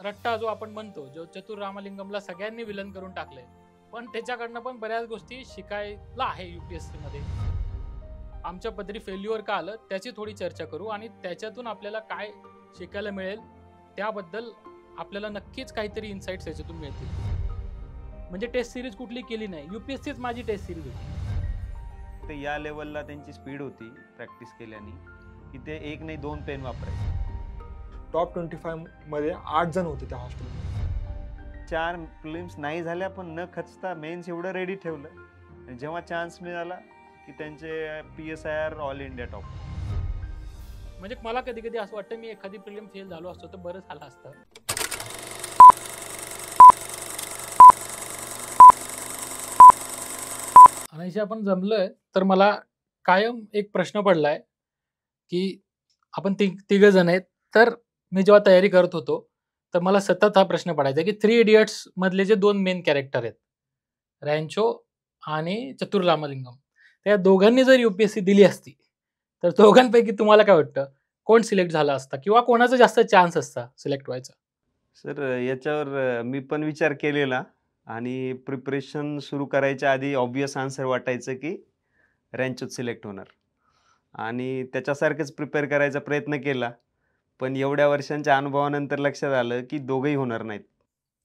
रट्टा जो आपण म्हणतो, जो चतुर रामलिंगमला सगळ्यांनी विलन करून टाकलंय, पण त्याच्याकडनं पण बऱ्याच गोष्टी शिकायला आहे UPSC मध्ये. आमच्या पदरी फेल्युअर का आलं त्याची थोडी चर्चा करू आणि त्याच्यातून आपल्याला काय शिकायला मिळेल त्याबद्दल आपल्याला नक्कीच काहीतरी इन्साइट्स याच्यातून मिळतील. म्हणजे टेस्ट सिरीज कुठली केली नाही, UPSCच माझी टेस्ट सिरीज होती. ते या लेवलला त्यांची स्पीड होती प्रॅक्टिस केल्याने की ते एक नाही दोन पेन वापरायचे. टॉप 25 मध्ये 8 जण होते त्या हॉस्टेलमध्ये. 4 फिल्म्स नाही झाल्या पण न खचता मेन्स एवढं रेडी ठेवलं आणि जेव्हा चान्स मिळाला की त्यांचे PSIR ऑल इंडिया टॉप. म्हणजे मला कधी कधी असं वाटतं मी एखादी प्रिलिम फेल झालो असतो तर बरं झालं असतं. आणि आपण जमलोय तर मला कायम एक प्रश्न पडलाय की आपण तिघ जण आहेत, तर मी जेव्हा तयारी करत होतो तर मला सतत हा प्रश्न पडायचा की 3 इडियट्स मधले जे 2 मेन कॅरेक्टर आहेत, रॅन्चो आणि चतुर रामलिंगम, त्या दोघांनी जर UPSC दिली असती तर दोघांपैकी तुम्हाला काय वाटतं कोण सिलेक्ट झाला असता किंवा कोणाचा जास्त चान्स असता सिलेक्ट व्हायचा? सर याच्यावर मी पण विचार केलेला आणि प्रिपरेशन सुरू करायच्या आधी ऑब्वियस आन्सर वाटायचं की रॅन्चोच सिलेक्ट होणार आणि त्याच्यासारखंच प्रिपेअर करायचा प्रयत्न केला, पण एवढ्या वर्षांच्या अनुभवानंतर लक्षात आलं की दोघंही होणार नाहीत.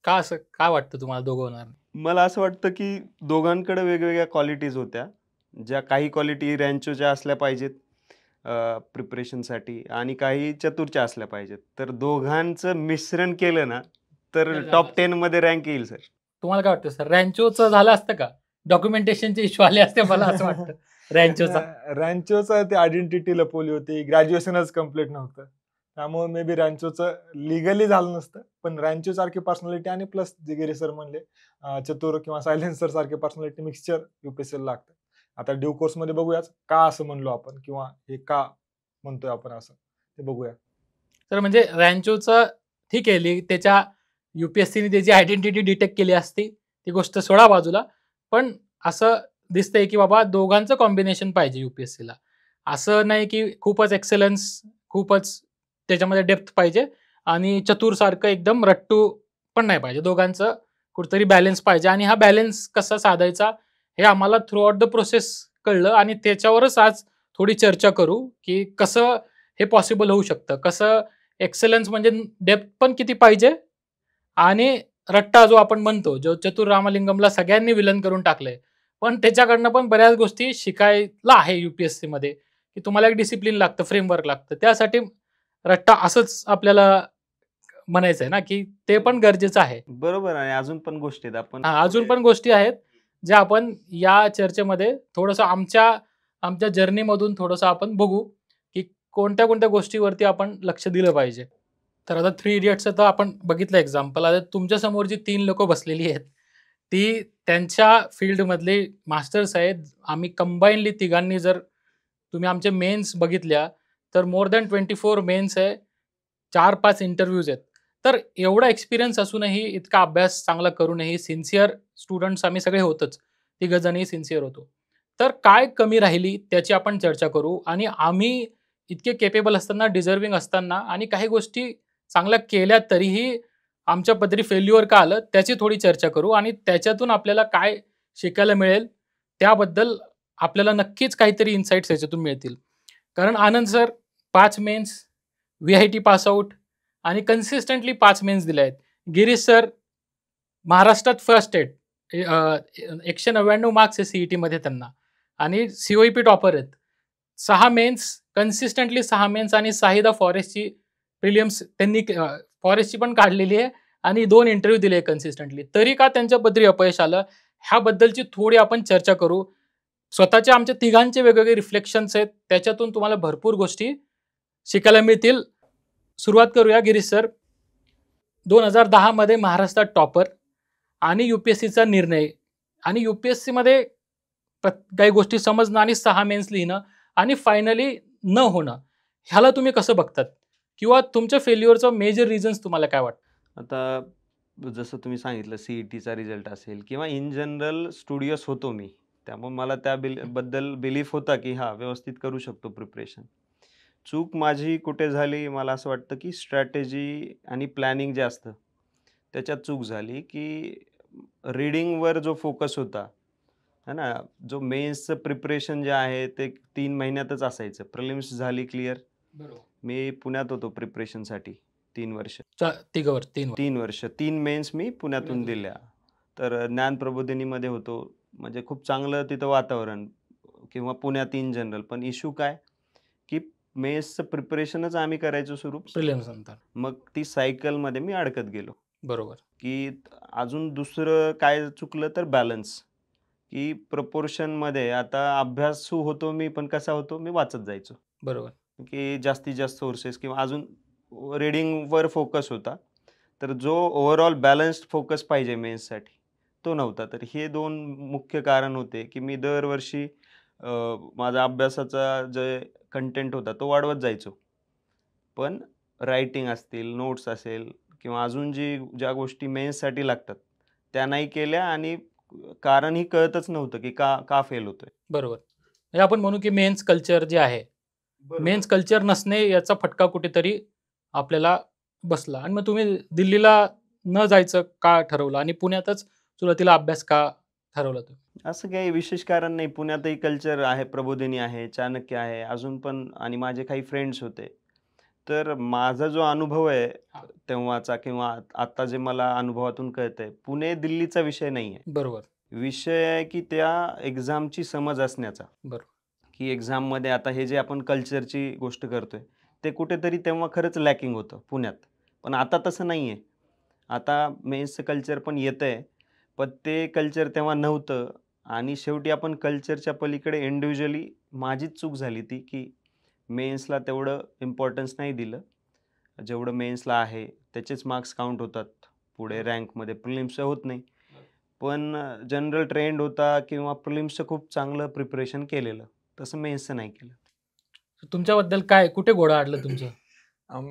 का असं काय वाटतं तुम्हाला दोघं होणार नाही? मला असं वाटतं की दोघांकडे वेगवेगळ्या क्वालिटीज होत्या, ज्या काही क्वालिटी रॅन्चोच्या असल्या पाहिजेत प्रिपरेशनसाठी आणि काही चतुरच्या असल्या पाहिजेत. तर दोघांचं मिश्रण केलं ना तर टॉप 10 मध्ये रँक येईल सर. तुम्हाला काय वाटतं सर, रॅन्चोचं झालं असतं का? डॉक्युमेंटेशनचे इश्यू आले असते मला असं वाटतं. रॅन्चोचं ते आयडेंटिटी लपवली होती, ग्रॅज्युएशनच कम्प्लीट नव्हतं, त्यामुळे मे बी रॅन्चोचं लिगली झालं नसतं. पण रॅन्चो सारखी पर्सनॅलिटी आणि प्लस जे गिरी सर म्हणले चतुर किंवा सायलेन्सर सारखे पर्सनॅलिटी मिक्सचर UPSC लागतं. आता ड्यू कोर्स मध्ये बघूयाच का असं म्हणलो आपण किंवा हे का म्हणतोय आपण असं ते बघूया. तर म्हणजे रॅन्चोचं ठीक आहे, त्याच्या UPSCने त्याची आयडेंटिटी डिटेक्ट केली असती, ती गोष्ट सोडा बाजूला. पण असं दिसतंय की बाबा दोघांचं कॉम्बिनेशन पाहिजे UPSCला. असं नाही की खूपच एक्सेलन्स, खूपच त्याच्यामध्ये डेप्थ पाहिजे आणि चतुर सारखं एकदम रट्टू पण नाही पाहिजे. दोघांचं कुठेतरी बॅलन्स पाहिजे आणि हा बॅलन्स कसा साधायचा हे आम्हाला थ्रू आउट द प्रोसेस कळलं आणि त्याच्यावरच आज थोडी चर्चा करू की कसं हे पॉसिबल होऊ शकतं, कसं एक्सेलन्स म्हणजे डेप्थ पण किती पाहिजे आणि रट्टा जो आपण म्हणतो, जो चतुर रामलिंगमला सगळ्यांनी विलन करून टाकलंय, पण त्याच्याकडनं पण बऱ्याच गोष्टी शिकायला आहे UPSC मध्ये, की तुम्हाला एक डिसिप्लिन लागतं, फ्रेमवर्क लागतं. त्यासाठी रट्टा असंच आपल्याला म्हणायचं आहे ना, की ते पण गरजेचं आहे. बरोबर आहे. अजून पण गोष्टी आहेत आपण अजून पण गोष्टी आहेत ज्या आपण या चर्चेमध्ये थोडंसं आमच्या जर्नीमधून थोडंसं आपण बघू की कोणत्या कोणत्या गोष्टीवरती आपण लक्ष दिलं पाहिजे. तर आता 3 इडियट्सचं तर आपण बघितलं एक्झाम्पल. आता तुमच्यासमोर जी 3 लोकं बसलेली आहेत, ती त्यांच्या फील्डमधले मास्टर्स आहेत. आम्ही कंबाईनली तिघांनी जर तुम्ही आमचे मेन्स बघितल्या तर मोर दॅन 24 मेन्स आहे, 4-5 इंटरव्ह्यूज आहेत. तर एवढा एक्सपिरियन्स असूनही, इतका अभ्यास चांगला करूनही सिन्सिअर स्टुडंट्स आम्ही सगळे होतोच. तिघंजणही सिन्सिअर होतो. तर काय कमी राहिली त्याची आपण चर्चा करू आणि आम्ही इतके केपेबल असताना, डिझर्विंग असताना आणि काही गोष्टी चांगल्या केल्या तरीही आमच्या पदरी फेल्युअर का आलं त्याची थोडी चर्चा करू आणि त्याच्यातून आपल्याला काय शिकायला मिळेल त्याबद्दल आपल्याला नक्कीच काहीतरी इन्साइट्स याच्यातून मिळतील. कारण Anand sir 5 mains, VIT pass out आणि कन्सिस्टंटली 5 मेन्स दिले आहेत. गिरीश सर महाराष्ट्रात फर्स्ट आहेत, 199 मार्क्स आहे CET मध्ये त्यांना आणि COEP टॉपर आहेत. 6 मेन्स कन्सिस्टंटली, 6 मेन्स आणि साहिदा फॉरेस्टची प्रिलिम्स त्यांनी फॉरेस्टची पण काढलेली आहे आणि 2 इंटरव्ह्यू दिले कन्सिस्टंटली. तरी का त्यांच्या पदरी अपयश आलं ह्याबद्दलची थोडी आपण चर्चा करू. स्वतःच्या आमच्या तिघांचे वेगवेगळे रिफ्लेक्शन्स आहेत, त्याच्यातून तुम्हाला भरपूर गोष्टी शिकायला मिळतील. सुरुवात करूया गिरीश सर. 2010 मध्ये महाराष्ट्रात टॉपर आणि UPSCचा निर्णय आणि UPSC मध्ये काही गोष्टी समजणं आणि 6 मेन्स लिहिणं आणि फायनली न होणं, ह्याला तुम्ही कसं बघतात किंवा तुमच्या फेल्युअरचं मेजर रिझन्स तुम्हाला काय वाटतं? आता जसं तुम्ही सांगितलं CETचा रिझल्ट असेल किंवा इन जनरल स्टुडिओस होतो मी, त्यामुळे मला बद्दल बिलीफ होता की हा व्यवस्थित करू शकतो प्रिपरेशन. चूक माझी कुठे झाली मला असं वाटतं की स्ट्रॅटेजी आणि प्लॅनिंग जे असतं त्याच्यात चूक झाली की रीडिंगवर जो फोकस होता है ना, जो मेन्सचं प्रिपरेशन जे आहे ते 3 महिन्यातच असायचं. प्रिलिम्स झाली क्लिअर. बरोबर. मी पुण्यात होतो प्रिपरेशनसाठी 3 वर्ष. 3 3 वर्ष 3 मेन्स मी पुण्यातून पुण्यातून. दिल्या. तर ज्ञान प्रबोधिनीमध्ये होतो. म्हणजे खूप चांगलं तिथं वातावरण किंवा पुण्यात इन जनरल. पण इश्यू काय, की मेन्सचं प्रिपरेशनच आम्ही करायचो सुरू. प्रिलिम्स नंतर. मग ती सायकलमध्ये मी अडकत गेलो, बरोबर. की अजून दुसरं काय चुकलं तर बॅलन्स, की प्रपोर्शनमध्ये आता अभ्यासू होतो मी, पण कसा होतो मी वाचत जायचो, बरोबर. की जास्तीत जास्त सोर्सेस किंवा अजून रीडिंगवर फोकस होता. तर जो ओव्हरऑल बॅलन्स्ड फोकस पाहिजे मेन्ससाठी तो नव्हता. तर हे 2 मुख्य कारण होते, की मी दरवर्षी माझा अभ्यासाचा जे कंटेंट होता तो वाढवत जायचो. पण रायटिंग असतील, नोट्स असेल किंवा अजून ज्या गोष्टी मेन्ससाठी लागतात, त्या नाही केल्या आणि कारणही कळतच नव्हतं, की का का फेल होतोय. बरोबर. म्हणजे आपण म्हणू की मेन्स कल्चर जे आहे, मेन्स कल्चर नसणे याचा फटका कुठेतरी आपल्याला बसला आणि मग तुम्ही दिल्लीला न जायचं का ठरवलं आणि पुण्यातच सुरुवातीला अभ्यास का ठरवला तुम्ही? असं काही विशेष कारण नाही. पुण्यातही कल्चर आहे, प्रबोधिनी आहे, चाणक्य आहे, अजून पण आणि माझे काही फ्रेंड्स होते. तर माझा जो अनुभव आहे हां. तेव्हाचा किंवा आत्ता जे मला अनुभवातून कळतंय, पुणे दिल्लीचा विषय नाही आहे. बरोबर. विषय आहे की त्या एक्झामची समज असण्याचा, बरोबर. की एक्झाममध्ये आता हे जे आपण कल्चरची गोष्ट करतोय, ते कुठेतरी तेव्हा खरंच लॅकिंग होतं पुण्यात. पण आता तसं नाही आहे. आता मेन्सचं कल्चर पण येतंय, पण ते कल्चर तेव्हा नव्हतं आणि शेवटी आपण कल्चरच्या पलीकडे इंडिव्हिज्युअली माझीच चूक झाली ती, की मेन्सला तेवढं इम्पॉर्टन्स नाही दिलं. जेवढं मेन्सला आहे त्याचेच मार्क्स काउंट होतात पुढे रँकमध्ये. प्रिलिम्सचं होत नाही. पण जनरल ट्रेंड होता किंवा प्रिलिम्सचं खूप चांगलं प्रिपरेशन केलेलं. तसं मेन्सचं नाही केलं. तुमच्याबद्दल काय कुठे घोडं अडलं तुमचं?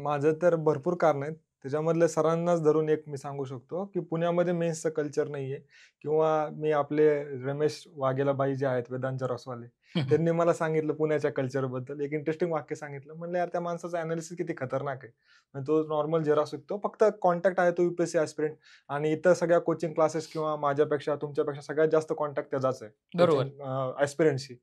माझं तर भरपूर कारण आहेत. त्याच्यामधल्या सरांनाच धरून एक मी सांगू शकतो, की पुण्यामध्ये मेन्सचं कल्चर नाहीये किंवा मी आपले रमेश वाघेला बाई जे आहेत वेदांत जरासवाले, त्यांनी मला सांगितलं पुण्याच्या कल्चरबद्दल एक इंटरेस्टिंग वाक्य सांगितलं. म्हणलं, "यार त्या माणसाचं अॅनालिसिस किती खतरनाक आहे." म्हणजे तो नॉर्मल जेरॉक्स विकतो. फक्त कॉन्टॅक्ट आहे तो यूपीएससी ॲस्पिरंट आणि इतर सगळ्या कोचिंग क्लासेस किंवा माझ्यापेक्षा तुमच्यापेक्षा सगळ्यात जास्त कॉन्टॅक्ट त्याचाच आहे बरोबर. ॲस्पिरंटशी.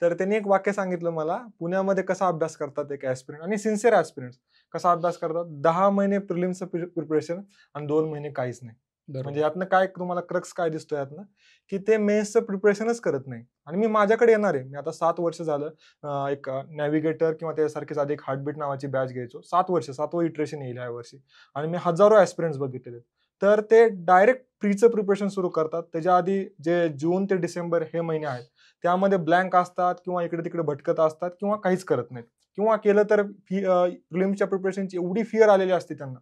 तर त्यांनी एक वाक्य सांगितलं मला, पुण्यामध्ये कसा अभ्यास करतात एक ॲस्पिरंट आणि सिन्सिअर ॲस्पिरंट्स कसा अभ्यास करतात. 10 महिने प्रिलिम्सचं प्रिपरेशन आणि 2 महिने काहीच नाही. म्हणजे बरोबर. यातनं काय तुम्हाला क्रक्स काय दिसतो यातनं, की ते मेन्सचं प्रिपरेशनच करत नाही. आणि मी माझ्याकडे येणार आहे. मी आता 7 वर्ष झालं एक नॅव्हिगेटर किंवा त्याच्यासारखीच आधी एक हार्टबीट नावाची बॅच घ्यायचो. 7 वर्ष, 7वं इटरेशन येईल ह्या वर्षी आणि मी हजारो ॲस्पिरंट्स बघितलेले आहेत. तर ते डायरेक्ट प्रीचं प्रिपरेशन सुरू करतात. त्याच्या आधी जे जून ते डिसेंबर हे महिने आहेत, त्यामध्ये ब्लँक असतात किंवा इकडे-तिकडे भटकत असतात किंवा काहीच करत नाहीत. किंवा केलं तर प्रिलिम्सच्या प्रिपरेशनची एवढी फिअर आलेली असते त्यांना.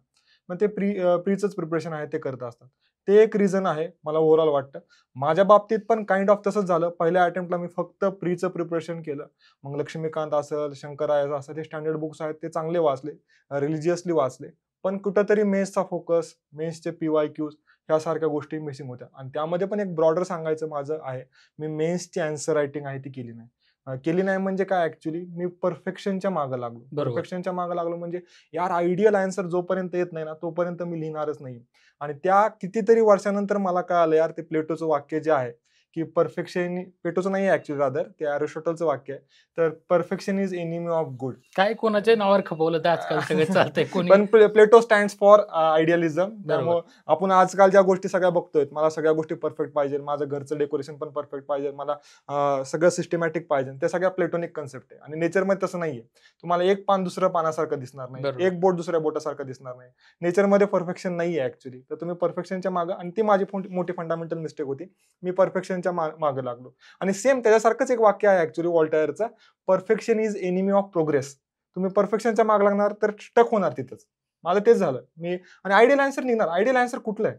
मग ते प्रीचंच प्रिपरेशन आहे ते करत असतात. ते एक रिझन आहे मला ओव्हरऑल वाटतं. माझ्या बाबतीत पण काइंड ऑफ तसंच झालं. पहिल्या अटेम्प्टला मी फक्त प्रीचं प्रिपरेशन केलं. मग लक्ष्मीकांत असेल, शंकराचार्य असेल, हे स्टँडर्ड बुक्स आहेत ते चांगले वाचले, रिलिजियसली वाचले. पण कुठेतरी मेन्सचा फोकस, मेन्सचे PYQs ह्यासारख्या गोष्टी मिसिंग होत्या आणि त्यामध्ये पण एक ब्रॉडर सांगायचं माझं आहे. मी मेन्सची आन्सर रायटिंग आहे ती केली नाही. केली नाही म्हणजे काय ॲक्चुअली मी परफेक्शनच्या मागे लागलो. बरोबर. परफेक्शनच्या मागे लागलो म्हणजे यार आयडियल आन्सर जोपर्यंत येत नाही ना, तोपर्यंत मी लिहिणारच नाही. आणि त्या कितीतरी वर्षानंतर मला कळालं यार ते प्लेटोचं वाक्य जे आहे, की परफेक्शन प्लेटोचं नाही ॲक्चुअली रादर ते अरिस्टॉटलचं वाक्य आहे. तर perfection is enemy of good. काय कोणाच्या नावावर खपवलं तर आजकाल सगळं चालतंय. कोणी पण प्लेटो स्टँड्स फॉर आयडियलिझम. त्यामुळे आपण आजकाल ज्या गोष्टी सगळ्या बघतोय, मला सगळ्या गोष्टी परफेक्ट पाहिजे, माझं घरचं डेकोरेशन पण परफेक्ट पाहिजे, मला सगळं सिस्टमॅटिक पाहिजे. ते सगळ्या प्लेटोनिक कन्सेप्ट आहे आणि नेचरमध्ये तसं नाहीये. तुम्हाला एक पान दुसऱ्या पानासारखं दिसणार नाही, बरोबर. एक बोट दुसऱ्या बोटासारखं दिसणार नाही. नेचरमध्ये परफेक्शन नाहीये ऍक्च्युली. तर तुम्ही परफेक्शनच्या मागं आणि ती माझी मोठी फंडामेंटल मिस्टेक होती. मी परफेक्शनच्या मागं लागलो आणि सेम त्याच्यासारखंच एक वाक्य आहे ऍक्च्युली वॉल्टायरचं, perfection is enemy of progress. तुम्ही परफेक्शनच्या मागे लागणार तर स्टक होणार तिथंच. माझं तेच झालं. मी आणि आयडियल आन्सर निघणार. आयडियल आन्सर कुठलं आहे?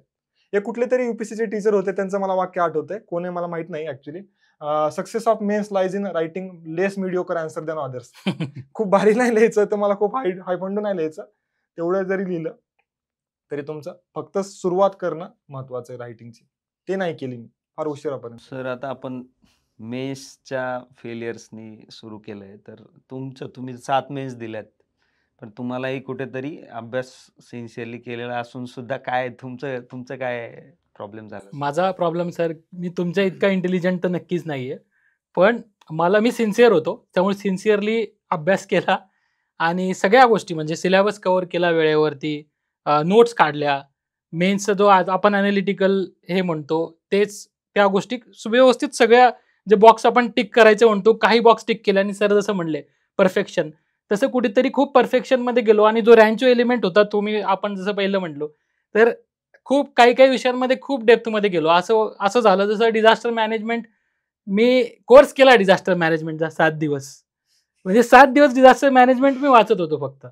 हे कुठले तरी युपीएससीचे टीचर होते, त्यांचं मला वाक्य आठवतंय. कोण आहे मला माहित नाही actually. Success of mains lies in writing less mediocre answer than others. खूप भारी नाही लिहायचं, तर मला खूप हायफंड नाही लिहायचं. तेवढं जरी लिहिलं तरी तुमचं फक्त सुरुवात करणं महत्वाचं आहे रायटिंगची. ते नाही केली मी फार उशिरापर्यंत. सर आता आपण मेन्सच्या फेलियर्सनी सुरू केलंय, तर तुम्ही 7 मेन्स दिल्यात. पण तुम्हालाही कुठेतरी अभ्यास सिन्सिअरली केलेला असून सुद्धा काय तुमचं तुमचं काय प्रॉब्लेम झाला? माझा प्रॉब्लेम सर, मी तुमच्या इतका इंटेलिजंट तर नक्कीच नाहीये. पण मी सिन्सिअर होतो. त्यामुळे सिन्सिअरली अभ्यास केला आणि सगळ्या गोष्टी म्हणजे सिलेबस कव्हर केला वेळेवरती, नोट्स काढल्या. मेन्सचा जो आज आपण एनालिटिकल हे म्हणतो, तेच त्या गोष्टी सुव्यवस्थित सगळ्या जे बॉक्स आपण टिक करायचे म्हणतो, काही बॉक्स टिक केले आणि सर जसं म्हणले परफेक्शन, तसं कुठेतरी खूप परफेक्शनमध्ये गेलो आणि जो रँचो एलिमेंट होता तो आपण जसं पहिलं म्हटलो, तर खूप काही-काही विषयांमध्ये खूप डेप्थमध्ये गेलो. असं असं झालं जसं डिझास्टर मॅनेजमेंट, मी कोर्स केला डिझास्टर मॅनेजमेंटचा 7 दिवस. म्हणजे 7 दिवस डिझास्टर मॅनेजमेंट मी वाचत होतो फक्त.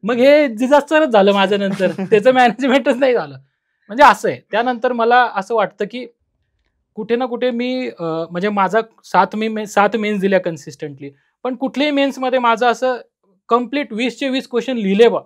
मग हे डिझास्टरच झालं माझं नंतर. त्याचं मॅनेजमेंटच नाही झालं. म्हणजे असं आहे. त्यानंतर मला असं वाटतं, की कुठे ना कुठे म्हणजे माझा 7 मेन्स दिल्या कन्सिस्टंटली. पण कुठल्याही मेन्समध्ये माझं असं कंप्लीट 20चे 20 क्वेश्चन लिहिले बा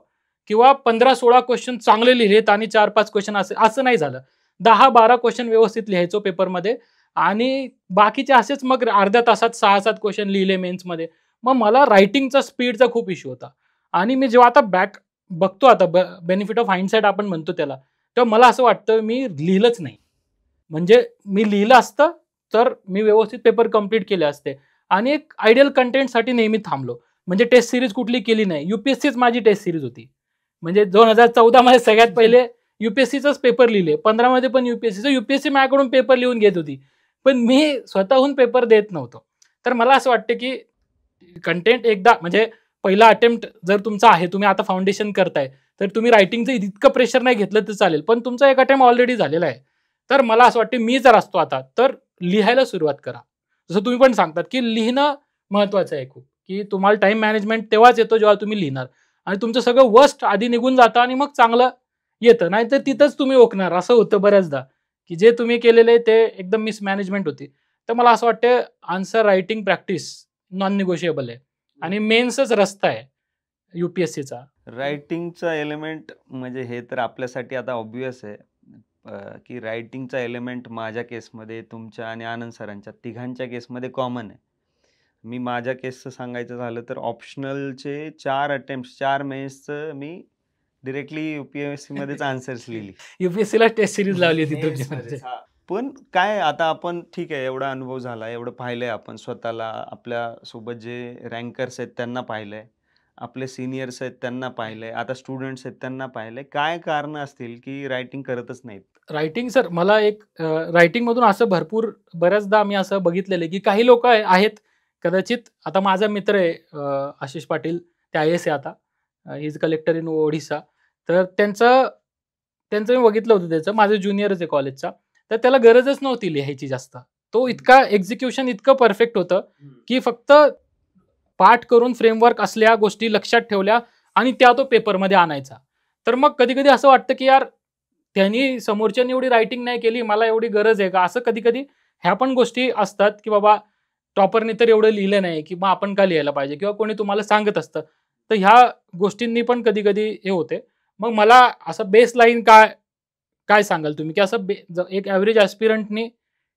किंवा 15-16 क्वेश्चन चांगले लिहिलेत आणि 4-5 क्वेश्चन असं नाही झालं. 10-12 क्वेश्चन व्यवस्थित लिहायचो पेपरमध्ये आणि बाकीचे असेच मग अर्ध्या तासात 6-7 क्वेश्चन लिहिले मेन्समध्ये. मग मला रायटिंगचा स्पीडचा खूप इश्यू होता आणि मी जेव्हा आता बघतो आता बेनिफिट ऑफ हाइंडसाइट आपण म्हणतो त्याला, तेव्हा मला असं वाटतं मी लिहिलंच नाही. म्हणजे मी लिहिलं असतं तर मी व्यवस्थित पेपर कंप्लीट केले असते आणि एक आयडियल कंटेंटसाठी नेहमी थांबलो. म्हणजे टेस्ट सिरीज कुठली केली नाही. यूपीएससीच माझी टेस्ट सिरीज होती. म्हणजे 2014 मध्ये सगळ्यात पहिले यूपीएससीचाच पेपर लिहिले. 15 मध्ये पण यूपीएससी माझ्याकडून पेपर लिहून घेत होती. पण मी स्वतःहून पेपर देत नव्हतो. तर मला असं वाटतं की कंटेंट एकदा म्हणजे पहिला अटेम्प्ट जर तुमचा आहे, तुम्ही आता फाउंडेशन करताय, तर तुम्ही रायटिंगचं इतकं प्रेशर नाही घेतलं तर चालेल. पण तुमचा एक अटेम्प्ट ऑलरेडी झालेला आहे. तर मला असं वाटतं मी जर असतो आता तर लिहायला सुरुवात करा. जसं तुम्ही पण सांगतात की लिहिणं महत्वाचं आहे खूप, की तुम्हाला टाइम मॅनेजमेंट तेव्हाच येतो जेव्हा तुम्ही लिहिणार आणि तुमचं सगळं वर्स्ट आधी निघून जातं आणि मग चांगलं येतं. नाहीतर तिथंच तुम्ही ओकणार. असं होतं बऱ्याचदा, की जे तुम्ही केलेले ते एकदम मिसमॅनेजमेंट होती. तर मला असं वाटतं answer writing practice non negotiable आहे आणि मेन्सच रस्ता आहे यूपीएससीचा. रायटिंगचा एलिमेंट म्हणजे हे तर आपल्यासाठी आता ऑब्वियस आहे, की रायटिंगचा एलिमेंट माझ्या केसमध्ये, तुमच्या आणि आनंद सरांच्या तिघांच्या केसमध्ये कॉमन आहे. मी माझ्या केसचं सांगायचं झालं तर ऑप्शनलचे 4 अटेम्प्ट्स 4 मेन्सचं मी डिरेक्टली यूपीएससीमध्येच आन्सर्स लिहिली. यूपीएससीला टेस्ट सिरीज लावली होती तुमची म्हणजे. मेन्समध्येच, हां. पण काय आता आपण ठीक आहे, एवढा अनुभव झाला, एवढं पाहिलंय आपण स्वतःला, आपल्यासोबत जे रँकर्स आहेत त्यांना पाहिलंय, आपले सीनियर्स आहेत त्यांना पाहिलंय, आता स्टुडंट्स आहेत त्यांना पाहिलंय. काय कारणं असतील की रायटिंग करतच नाहीत? रायटिंग सर, मला एक रायटिंगमधून असं बऱ्याचदा आम्ही असं बघितलेलं आहे, की काही लोक आहेत कदाचित. आता माझा मित्र आहे आशिष पाटील, ते IAS आहे आता, इज कलेक्टर इन ओडिशा. तर त्यांचं त्यांचं मी बघितलं होतं, त्याचं माझं ज्युनियरच आहे कॉलेजचा. तर त्याला गरजच नव्हती लिहायची जास्त. तो इतका एक्झिक्युशन इतकं परफेक्ट होतं, की फक्त पाठ करून फ्रेमवर्क असल्या गोष्टी लक्षात ठेवल्या आणि त्या तो पेपरमध्ये आणायचा. तर मग कधी-कधी असं वाटतं, की यार त्यांनी समोरच्यानी एवढी रायटिंग नाही केली, मला एवढी गरज आहे का? असं कधी-कधी ह्या पण गोष्टी असतात, की बाबा टॉपरने तर एवढं लिहिलं नाही, की मग आपण का लिहायला पाहिजे? किंवा कोणी तुम्हाला सांगत असतं. तर ह्या गोष्टींनी पण कधी-कधी हे होते. मग मला असं बेसलाईन काय काय सांगाल तुम्ही, की असं एक ॲव्हरेज ॲस्पिरंटनी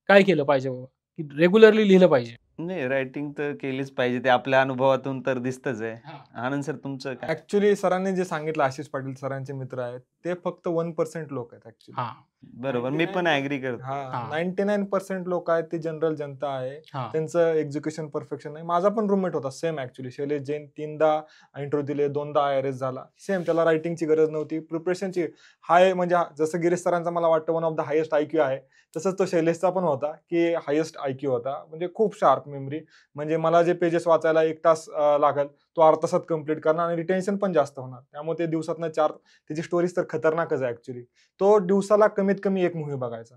काय केलं पाहिजे बाबा? की रेग्युलरली लिहिलं पाहिजे? नाही, रायटिंग तर केलीच पाहिजे. ते आपल्या अनुभवातून तर दिसतच आहे. आनंद सर, तुमचं काय? ऍक्च्युली सरांनी जे सांगितलं, आशिष पाटील सरांचे मित्र आहेत, ते फक्त 1% लोक आहेत ऍक्च्युली. हां, बरोबर, मी पण ॲग्री करतो. हा, हां. 99% लोक आहेत ते जनरल जनता आहे. हां. त्यांचं एक्झिक्युशन परफेक्शन नाही. माझा पण रूममेट होता सेम ॲक्च्युली, शैलेश जैन. 3दा इंटरव्ह्यू दिले, 2दा IRS झाला. सेम, त्याला रायटिंगची गरज नव्हती, प्रिपरेशनची हाय. म्हणजे जसं गिरीश सरांचा मला वाटतं one of the highest IQ आहे, तसंच तो शैलेशचा पण होता, की हायेस्ट IQ होता. म्हणजे खूप शार्प मेमरी. म्हणजे मला जे पेजेस वाचायला 1 तास लागेल, तो अर्धा तासात कंप्लीट करणार आणि रिटेन्शन पण जास्त होणार. त्यामुळे ते दिवसातनं 4, त्याची स्टोरीज तर खतरनाकच आहे ऍक्च्युली. तो दिवसाला कमीत कमी 1 मूव्ही बघायचा.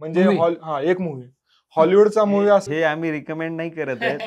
म्हणजे Movie? 1 मूव्ही. हॉलिवूडचा मूव्ही असेल, हे आम्ही रिकमेंड नाही करत आहेत.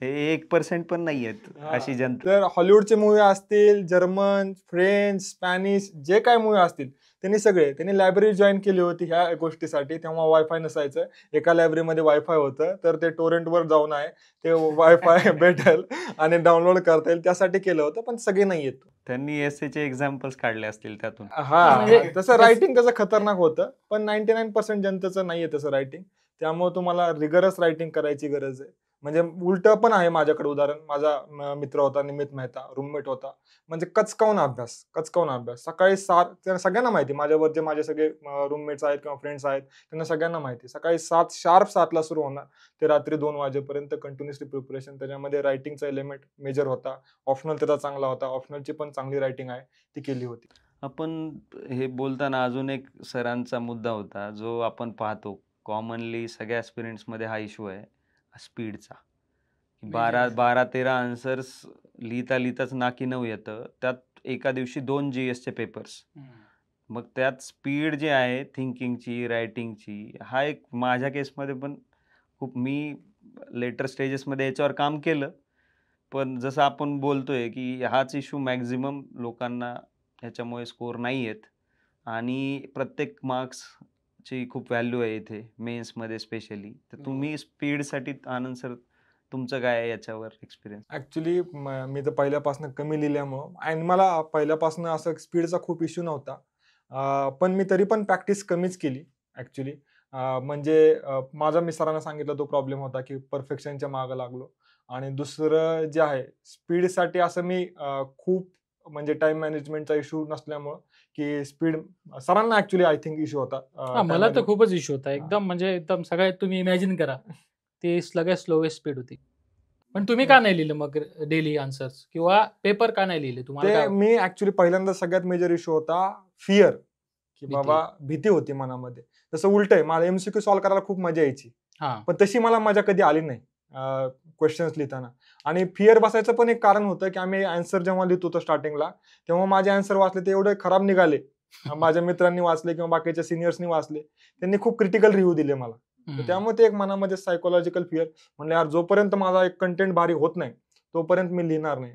हे 1% पण नाही आहेत अशी जनता. तर हॉलिवूडचे मूव्ही असतील, जर्मन, फ्रेंच, स्पॅनिश, जे काय मूव्ही असतील त्यांनी लायब्ररी जॉईन केली होती ह्या गोष्टीसाठी. तेव्हा वायफाय नसायचं. एका लायब्ररीमध्ये वायफाय होतं, तर ते टोरेंटवर जाऊन आहे ते वायफाय भेटेल आणि डाउनलोड करता येईल, त्यासाठी केलं होतं. पण सगळे नाही येत. त्यांनी एसएचे एक्झाम्पल्स काढले असतील त्यातून. म्हणजे तसं रायटिंग त्याचं खतरनाक होतं, पण 99% जनतेचं नाहीये तसं रायटिंग. त्यामुळे तुम्हाला रिगरस रायटिंग करायची गरज आहे. म्हणजे उलट पण आहे माझ्याकडे उदाहरण. माझा मित्र होता निमित मेहता, रूममेट होता. म्हणजे कचकावून अभ्यास. सकाळी 7 त्यांना सगळ्यांना माहिती माझ्यावर जे माझे सगळे रूममेट्स आहेत किंवा फ्रेंड्स आहेत, त्यांना सगळ्यांना माहिती. सकाळी 7 शार्प 7ला सुरू होणार. ते रात्री 2 वाजेपर्यंत कंटिन्युअसली प्रिपरेशन. त्याच्यामध्ये रायटिंगचा एलिमेंट मेजर होता. ऑप्शनल त्याचा चांगला होता. ऑप्शनलची पण चांगली रायटिंग आहे, ती केली होती. आपण हे बोलताना अजून एक सरांचा मुद्दा होता, जो आपण पाहतो कॉमनली सगळ्या ॲस्पिरंट्समध्ये हा इश्यू आहे स्पीडचा. 12-13 आन्सर्स लिहिताच नाकी 9 येतं. त्यात एका दिवशी 2 GSचे पेपर्स. मग त्यात स्पीड जी आहे थिंकिंगची, रायटिंगची, हा एक माझ्या केसमध्ये पण खूप मी लेटर स्टेजेसमध्ये याच्यावर काम केलं. पण जसं आपण बोलतोय की हाच इश्यू मॅक्झिमम लोकांना ह्याच्यामुळे स्कोर नाही येत आणि प्रत्येक मार्क्सची खूप व्हॅल्यू आहे इथे मेन्समध्ये स्पेशली. तर तुम्ही स्पीडसाठी आनंद सर तुमचं काय आहे याच्यावर एक्सपिरियन्स? ऍक्च्युली मी तर पहिल्यापासून कमी लिहिल्यामुळं आणि मला पहिल्यापासून असं स्पीडचा खूप इश्यू नव्हता. पण मी तरी पण प्रॅक्टिस कमीच केली ऍक्च्युली. म्हणजे माझा मी सरांना सांगितलं तो प्रॉब्लेम होता की परफेक्शनच्या मागं लागलो. आणि दुसरं जे आहे स्पीडसाठी असं मी खूप म्हणजे टाइम मॅनेजमेंटचा इश्यू नसल्यामुळं की स्पीड सरांना ऍक्च्युली आय थिंक इश्यू होता. हा, मला तर खूपच इश्यू होता एकदम. म्हणजे एकदम सगळ्यात तुम्ही इमॅजिन करा, ती सगळ्यात स्लोवेस्ट स्पीड होती. पण तुम्ही का नाही लिहिलं मग डेली आन्सर्स किंवा पेपर का नाही लिहिले तुम्हाला ते काय? मी ऍक्च्युली पहिल्यांदा सगळ्यात मेजर इश्यू होता फिअर, की भीती. बाबा भीती होती मनामध्ये. तसं उलट आहे, मला MCQ सॉल्व्ह करायला खूप मजा यायची. हा, पण तशी मला मजा कधी आली नाही क्वेश्चन्स लिहिताना. आणि फिअर बसायचं पण एक कारण होतं की आम्ही आन्सर जेव्हा लिहित होतो स्टार्टिंगला, तेव्हा माझे आन्सर वाचले ते एवढे खराब निघाले. माझ्या मित्रांनी वाचले किंवा बाकीच्या सिनियर्सनी वाचले, त्यांनी खूप क्रिटिकल रिव्ह्यू दिले मला. तर त्यामुळे ते एक मनामध्ये सायकोलॉजिकल फिअर. म्हणलं यार जोपर्यंत माझा एक कंटेंट भारी होत नाही तोपर्यंत मी लिहिणार नाही.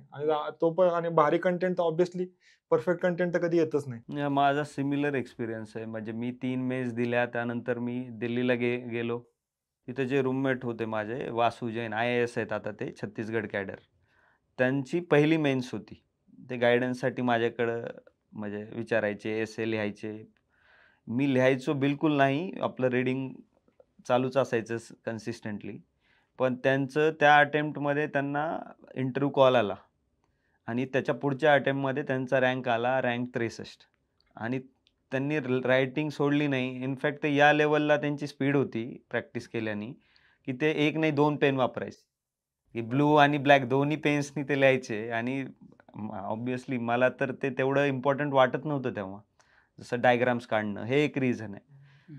आणि भारी कंटेंट तर ऑब्व्हियसली, परफेक्ट कंटेंट तर कधी येतच नाही. माझा सिमिलर एक्सपिरियन्स आहे. म्हणजे मी 3 मेन्स दिल्या. त्यानंतर मी दिल्लीला गेलो. तिथे जे रूममेट होते माझे वासू जैन, IAS आहेत आता ते, छत्तीसगड कॅडर. त्यांची पहिली मेन्स होती. ते गायडन्ससाठी माझ्याकडं म्हणजे विचारायचे, एसे लिहायचे. मी लिहायचो बिलकुल नाही. आपलं रीडिंग चालूच असायचं कन्सिस्टंटली. पण त्यांचं त्या अटेम्प्टमध्ये त्यांना इंटरव्ह्यू कॉल आला आणि त्याच्या पुढच्या अटेम्प्टमध्ये त्यांचा रँक आला, रँक 63. आणि त्यांनी रायटिंग सोडली नाही. इनफॅक्ट ते या लेवलला त्यांची स्पीड होती प्रॅक्टिस केल्याने, की ते एक नाही 2 पेन वापरायचे. की ब्लू आणि ब्लॅक दोन्ही पेन्सनी ते लिहायचे. आणि ऑब्व्हियसली मला तर ते तेवढं इम्पॉर्टंट वाटत नव्हतं तेव्हा. जसं डायग्राम्स काढणं हे एक रिझन आहे,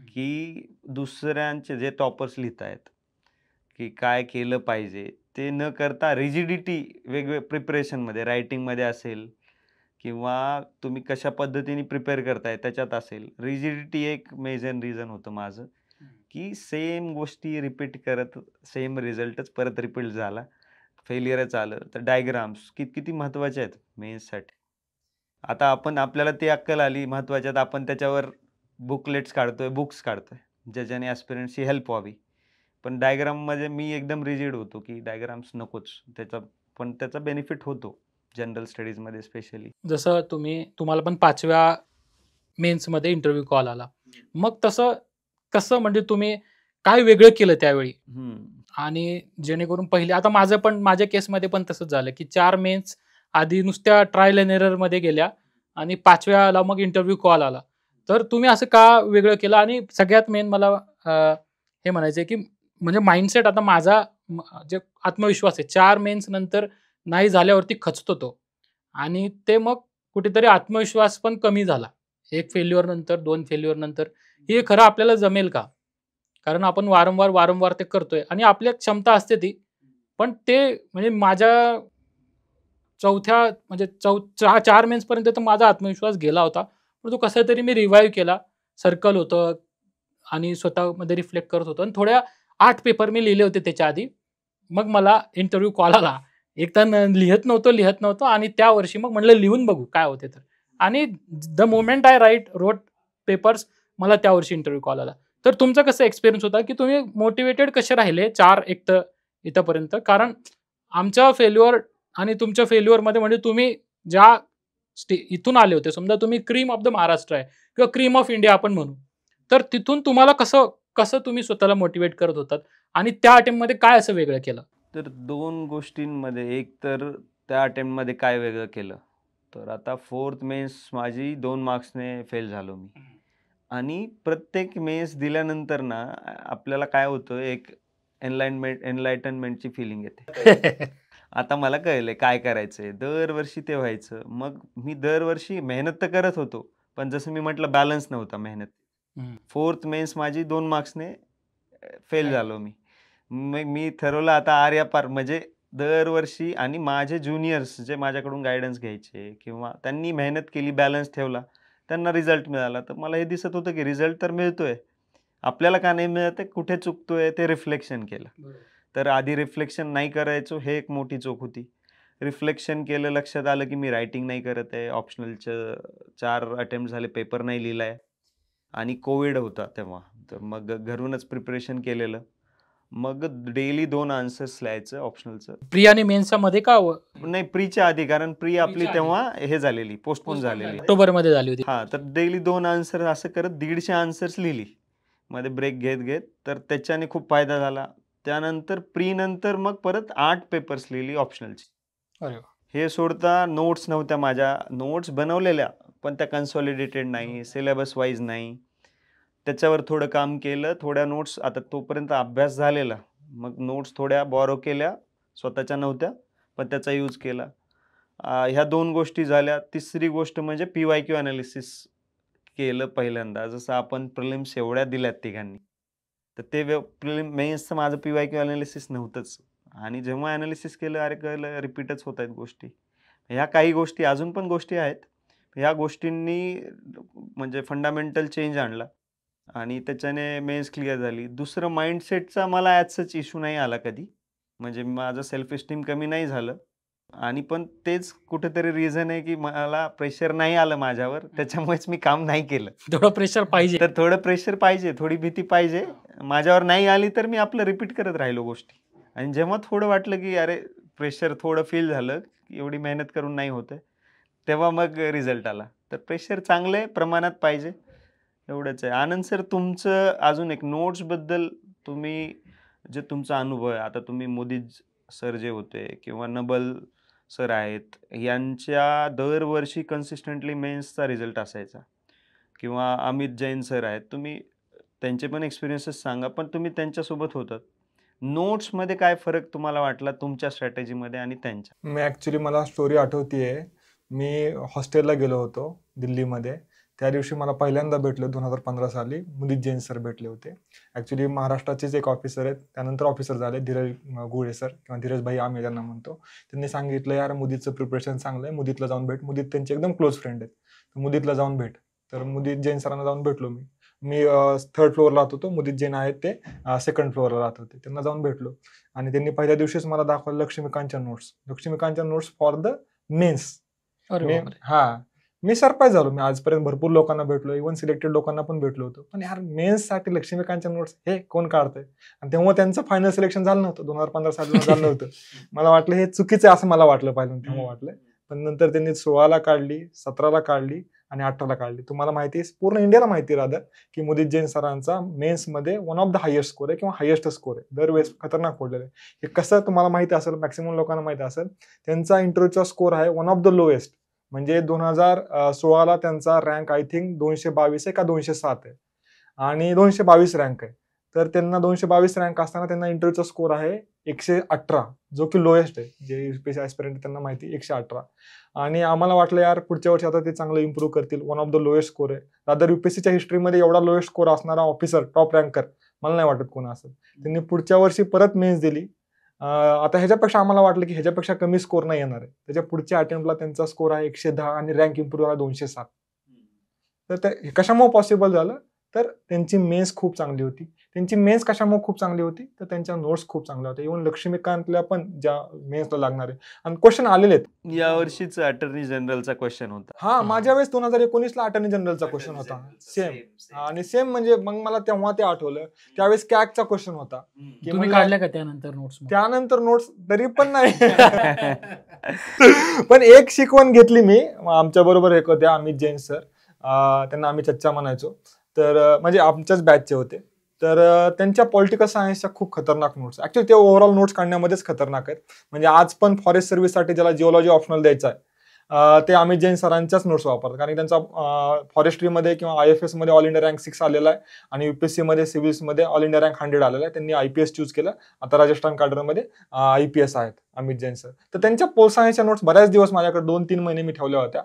की दुसऱ्यांचे जे टॉपर्स लिहित आहेत की काय केलं पाहिजे ते न करता रिजिडिटी प्रिपरेशनमध्ये, रायटिंगमध्ये असेल किंवा तुम्ही कशा पद्धतीने प्रिपेअर करताय त्याच्यात असेल. रिजिडिटी एक मेजर रिझन होतं माझं, की सेम गोष्टी रिपीट करत सेम रिझल्टच परत रिपीट झाला. फेलियरच आलं. तर डायग्राम्स किती महत्त्वाचे आहेत मेन्ससाठी. आता आपल्याला ती अक्कल आली महत्त्वाच्यात, आपण त्याच्यावर बुकलेट्स काढतोय, बुक्स काढतोय, ज्याच्याने ॲस्पिरंट्सची हेल्प व्हावी. पण डायग्राममध्ये मी एकदम रिजिड होतो, की डायग्राम्स नकोच. त्याचा बेनिफिट होतो जनरल स्टडीजमध्ये स्पेशली. जसं तुम्हाला पण 5व्या मेन्समध्ये इंटरव्ह्यू कॉल आला. मग तसं कसं, म्हणजे तुम्ही काय वेगळं केलं त्यावेळी? आणि जेणेकरून पहिले, आता माझ्या केसमध्ये पण तसंच झालं, की 4 मेन्स आधी नुसत्या ट्रायल अँड एरर मध्ये गेल्या आणि 5व्याला मग इंटरव्ह्यू कॉल आला. तर तुम्ही असं का वेगळं केलं? आणि सगळ्यात मेन मला हे म्हणायचं आहे, की म्हणजे माइंडसेट आता माझा जे आत्मविश्वास आहे 4 मेन्स नंतर नाही झाल्यावरती खचतो तो. आणि ते मग कुठेतरी आत्मविश्वास पण कमी झाला. 1 फेल्युअर नंतर, 2 फेल्युअर नंतर, हे खरं आपल्याला जमेल का? कारण आपण वारंवार ते करतोय आणि आपल्यात क्षमता असते ती. पण ते म्हणजे माझ्या म्हणजे 4 मेन्सपर्यंत तर माझा आत्मविश्वास गेला होता. पण तो कसा तरी मी रिवाईव्ह केला. सर्कल होतं आणि स्वतःमध्ये रिफ्लेक्ट करत होतो आणि थोड्या 8 पेपर मी लिहिले होते त्याच्या आधी. मग मला इंटरव्ह्यू कॉल आला. एक तर लिहत नव्हतो आणि त्या वर्षी मग म्हटलं लिहून बघू काय होते तर. आणि the moment I wrote papers, मला त्या वर्षी इंटरव्ह्यू कॉल आला. तर तुमचा कसा एक्सपिरियन्स होता, की तुम्ही मोटिवेटेड कसे राहिले 4 इथपर्यंत? कारण आमच्या फेल्युअर आणि तुमच्या फेल्युअरमध्ये म्हणजे तुम्ही ज्या इथून आले होते, समजा तुम्ही क्रीम ऑफ द महाराष्ट्र आहे किंवा क्रीम ऑफ इंडिया आपण म्हणू, तर तिथून तुम्हाला कसं तुम्ही स्वतःला मोटिवेट करत होतात आणि त्या अटेम्प्टमध्ये काय असं वेगळं केलं? तर 2 गोष्टींमध्ये, एक तर त्या अटेम्प्टमध्ये काय वेगळं केलं, तर आता 4th मेन्स माझी 2 मार्क्सने फेल झालो मी. आणि प्रत्येक मेन्स दिल्यानंतर ना आपल्याला काय होतं, एक एनलाइटनमेंटची फीलिंग येते. आता मला कळलंय काय करायचंय. दरवर्षी ते व्हायचं. मग मी दरवर्षी मेहनत तर करत होतो, पण जसं मी म्हटलं बॅलन्स नव्हता मेहनत. हम्म. 4th मेन्स माझी 2 मार्क्सने फेल झालो मी. मग मी ठरवलं आता आर-या-पार म्हणजे दरवर्षी, आणि माझे ज्युनियर्स जे माझ्याकडून गाईडन्स घ्यायचे किंवा त्यांनी मेहनत केली, बॅलन्स ठेवला, त्यांना रिझल्ट मिळाला. तर मला हे दिसत होतं की रिझल्ट तर मिळतोय. आपल्याला का नाही मिळत आहे, कुठे चुकतोय ते रिफ्लेक्शन केलं. तर आधी रिफ्लेक्शन नाही करायचो, हे एक मोठी चूक होती. रिफ्लेक्शन केलं, लक्षात आलं की मी रायटिंग नाही करत आहे. ऑप्शनलचं 4 अटेम्प्ट झाले, पेपर नाही लिहिलाय आणि कोविड होता तेव्हा. तर मग घरूनच प्रिपरेशन केलेलं. मग डेली 2 आन्सर्स लिहायचं ऑप्शनलचं. प्री आणि मेन्सच्या मध्ये का नाही, प्रीच्या आधी, कारण प्री आपली प्रीच्या आधी. तेव्हा हे झालेली, पोस्टपोन झालेली. ऑक्टोबर मध्ये झाली होती. हां, तर डेली 2 आन्सर असं करत 150 आन्सर्स लिहिली. मध्ये ब्रेक घेत तर त्याच्याने खूप फायदा झाला. त्यानंतर प्रीनंतर मग परत 8 पेपर्स लिहिली ऑप्शनलची. अरे वा. हे सोडता नोट्स नव्हत्या माझ्या. नोट्स बनवलेल्या, पण त्या कन्सॉलिडेटेड नाही, सिलेबस वाईज नाही. त्याच्यावर थोडं काम केलं. थोड्या नोट्स, आता तोपर्यंत अभ्यास झालेला. मग नोट्स थोड्या बॉरो केल्या, स्वतःच्या नव्हत्या, पण त्याचा यूज केला. ह्या 2 गोष्टी झाल्या. तिसरी गोष्ट म्हणजे PYQ ॲनालिसिस केलं पहिल्यांदा. जसं आपण प्रिलिम्स एवढ्या दिल्यात तिघांनी. तर ते मेन्सचं माझं PYQ ॲनालिसिस नव्हतंच. आणि जेव्हा ॲनालिसिस केलं, अरे कळलं रिपीटच होत आहेत गोष्टी. ह्या काही गोष्टी, अजून पण गोष्टी आहेत. ह्या गोष्टींनी म्हणजे फंडामेंटल चेंज आणला आणि त्याच्याने मेन्स क्लिअर झाली. दुसरं, माइंडसेटचा मला ॲज सच इश्यू नाही आला कधी. म्हणजे माझं सेल्फ एस्टीम कमी नाही झालं. आणि पण तेच कुठेतरी रिझन आहे की मला प्रेशर नाही आलं माझ्यावर, त्याच्यामुळेच मी काम नाही केलं. थोडं प्रेशर पाहिजे. तर थोडं प्रेशर पाहिजे, थोडी भीती पाहिजे. माझ्यावर नाही आली तर मी आपलं रिपीट करत राहिलो गोष्टी. आणि जेव्हा थोडं वाटलं की अरे प्रेशर थोडं फील झालं, एवढी मेहनत करून नाही होत आहे, तेव्हा मग रिझल्ट आला. तर प्रेशर चांगलं आहे, प्रमाणात पाहिजे, एवढंच आहे. आनंद सर, तुमचं अजून एक नोट्सबद्दल, तुम्ही जे तुमचा अनुभव आहे, आता तुम्ही मोदी सर जे होते किंवा नबल सर आहेत, यांच्या दरवर्षी कन्सिस्टंटली मेन्सचा रिझल्ट असायचा, किंवा अमित जैन सर आहेत, तुम्ही त्यांचे पण एक्सपिरियन्सेस सांगा, पण तुम्ही त्यांच्यासोबत होतात. नोट्समध्ये काय फरक तुम्हाला वाटला तुमच्या स्ट्रॅटेजीमध्ये आणि त्यांच्या? मी ॲक्च्युली, मला स्टोरी आठवतीये. मी हॉस्टेलला गेलो होतो दिल्लीमध्ये. त्या दिवशी मला पहिल्यांदा भेटले 2015 साली मुदित जैन सर भेटले होते. ॲक्च्युली महाराष्ट्राचेच एक ऑफिसर आहेत, त्यानंतर ऑफिसर झाले धीरज गुळे सर, किंवा धीरज भाई आम्ही त्यांना म्हणतो. त्यांनी सांगितलं, यार मुदितचं प्रिपरेशन चांगलं आहे, मुदितला जाऊन भेट. मुदित त्यांचे एकदम क्लोज फ्रेंड आहेत, तर मुदितला जाऊन भेट. तर मुदित जैन सरांना जाऊन भेटलो मी. 3rd फ्लोअरला राहत होतो, मुदित जैन आहेत ते 2nd फ्लोअरला राहत होते. त्यांना जाऊन भेटलो आणि त्यांनी पहिल्या दिवशीच मला दाखवलं लक्ष्मीकांतच्या नोट्स फॉर द मेन्स. अरे बापरे. हा, मी सरप्राईज झालो. मी आजपर्यंत भरपूर लोकांना भेटलो, इव्हन सिलेक्टेड लोकांना पण भेटलो होतो, पण यार मेन्ससाठी लक्ष्मीकांतच्या नोट्स हे कोण काढतंय? आणि तेव्हा त्यांचं फायनल सिलेक्शन झालं नव्हतं, 2015 साली झालं नव्हतं. मला वाटलं हे चुकीचं आहे, असं मला वाटलं पहिल्यांदा, तेव्हा वाटलं. पण नंतर त्यांनी 16ला काढली, 17ला काढली आणि 18ला काढली. तुम्हाला माहिती आहे, पूर्ण इंडियाला माहिती राहतं की मुदित जैन सरांचा मेन्समध्ये one of the highest score आहे, किंवा हायेस्ट स्कोर आहे, दरवेळेस खतरनाक पडलेलं आहे. हे कसं तुम्हाला माहिती असेल, मॅक्सिमम लोकांना माहिती असेल, त्यांचा इंटरव्ह्यूचा स्कोर आहे वन ऑफ द लोएस्ट. म्हणजे 2016ला त्यांचा रँक आय थिंक 222 आहे का 207 आहे, आणि 222 रँक आहे. तर त्यांना 222 रँक असताना त्यांना इंटरव्ह्यूचा स्कोर आहे 118, जो की लोएस्ट आहे. जे युपीएससी ॲस्पिरंट त्यांना माहिती 118. आणि आम्हाला वाटलं यार पुढच्या वर्षी आता ते चांगलं इम्प्रूव्ह करतील. One of the lowest score आहे. रादर युपीएससीच्या हिस्ट्रीमध्ये एवढा लोएस्ट स्कोर असणारा ऑफिसर, टॉप रँकर मला नाही वाटत कोण असेल. त्यांनी पुढच्या वर्षी परत मेन्स दिली. आता ह्याच्यापेक्षा आम्हाला वाटलं की ह्याच्यापेक्षा कमी स्कोर नाही येणार आहे. त्याच्या पुढच्या अटेम्प्टला त्यांचा स्कोर आहे 110 आणि रँक इम्प्रूव्ह झाला 207. तर ते कशामुळे पॉसिबल झालं? तर त्यांची मेन्स खूप चांगली होती. त्यांची मेन्स कशामुळे खूप चांगली होती? तर त्यांच्या नोट्स खूप चांगल्या होत्या. इव्हन लक्ष्मीकांतल्या पण ज्या मेन्सला लागणार आहे, आणि क्वेश्चन आलेले आहेत. यावर्षीच अटर्नी जनरलचा क्वेश्चन होता. हा, माझ्या वेळेस 2019ला अटर्नी जनरलचा क्वेश्चन होता, सेम. आणि सेम म्हणजे मग मला तेव्हा ते आठवलं, त्यावेळेस कॅगचा क्वेश्चन होता. की तुम्ही काढल्या का त्यानंतर नोट्स? त्यानंतर नोट्स तरी पण नाही. पण एक शिकवण घेतली मी. आमच्या बरोबर एक होते अमित जैन सर, त्यांना आम्ही चच्चा म्हणायचो. तर म्हणजे आमच्याच बॅचचे होते. तर त्यांच्या पॉलिटिकल सायन्सच्या खूप खतरनाक नोट्स, ऍक्च्युली ते ओव्हरऑल नोट्स काढण्यामध्येच खतरनाक आहेत. म्हणजे आज पण फॉरेस्ट सर्व्हिससाठी ज्याला जिओलॉजी ऑप्शनल द्यायचा आहे ते अमित जैन सरांच्याच नोट्स वापरतात, कारण त्यांचा फॉरेस्ट्रीमध्ये किंवा IFS मध्ये ऑल इंडिया रँक 6 आलेला आहे आणि UPSC मध्ये सिव्हिल्समध्ये ऑल इंडिया रँक 100 आलेला आहे. त्यांनी IPS चूज केलं. आता राजस्थान कॅडरमध्ये IPS आहेत अमित जैन सर. तर त्यांच्या पोल सायन्सच्या नोट्स बऱ्याच दिवस माझ्याकडे 2-3 महिने मी ठेवल्या होत्या.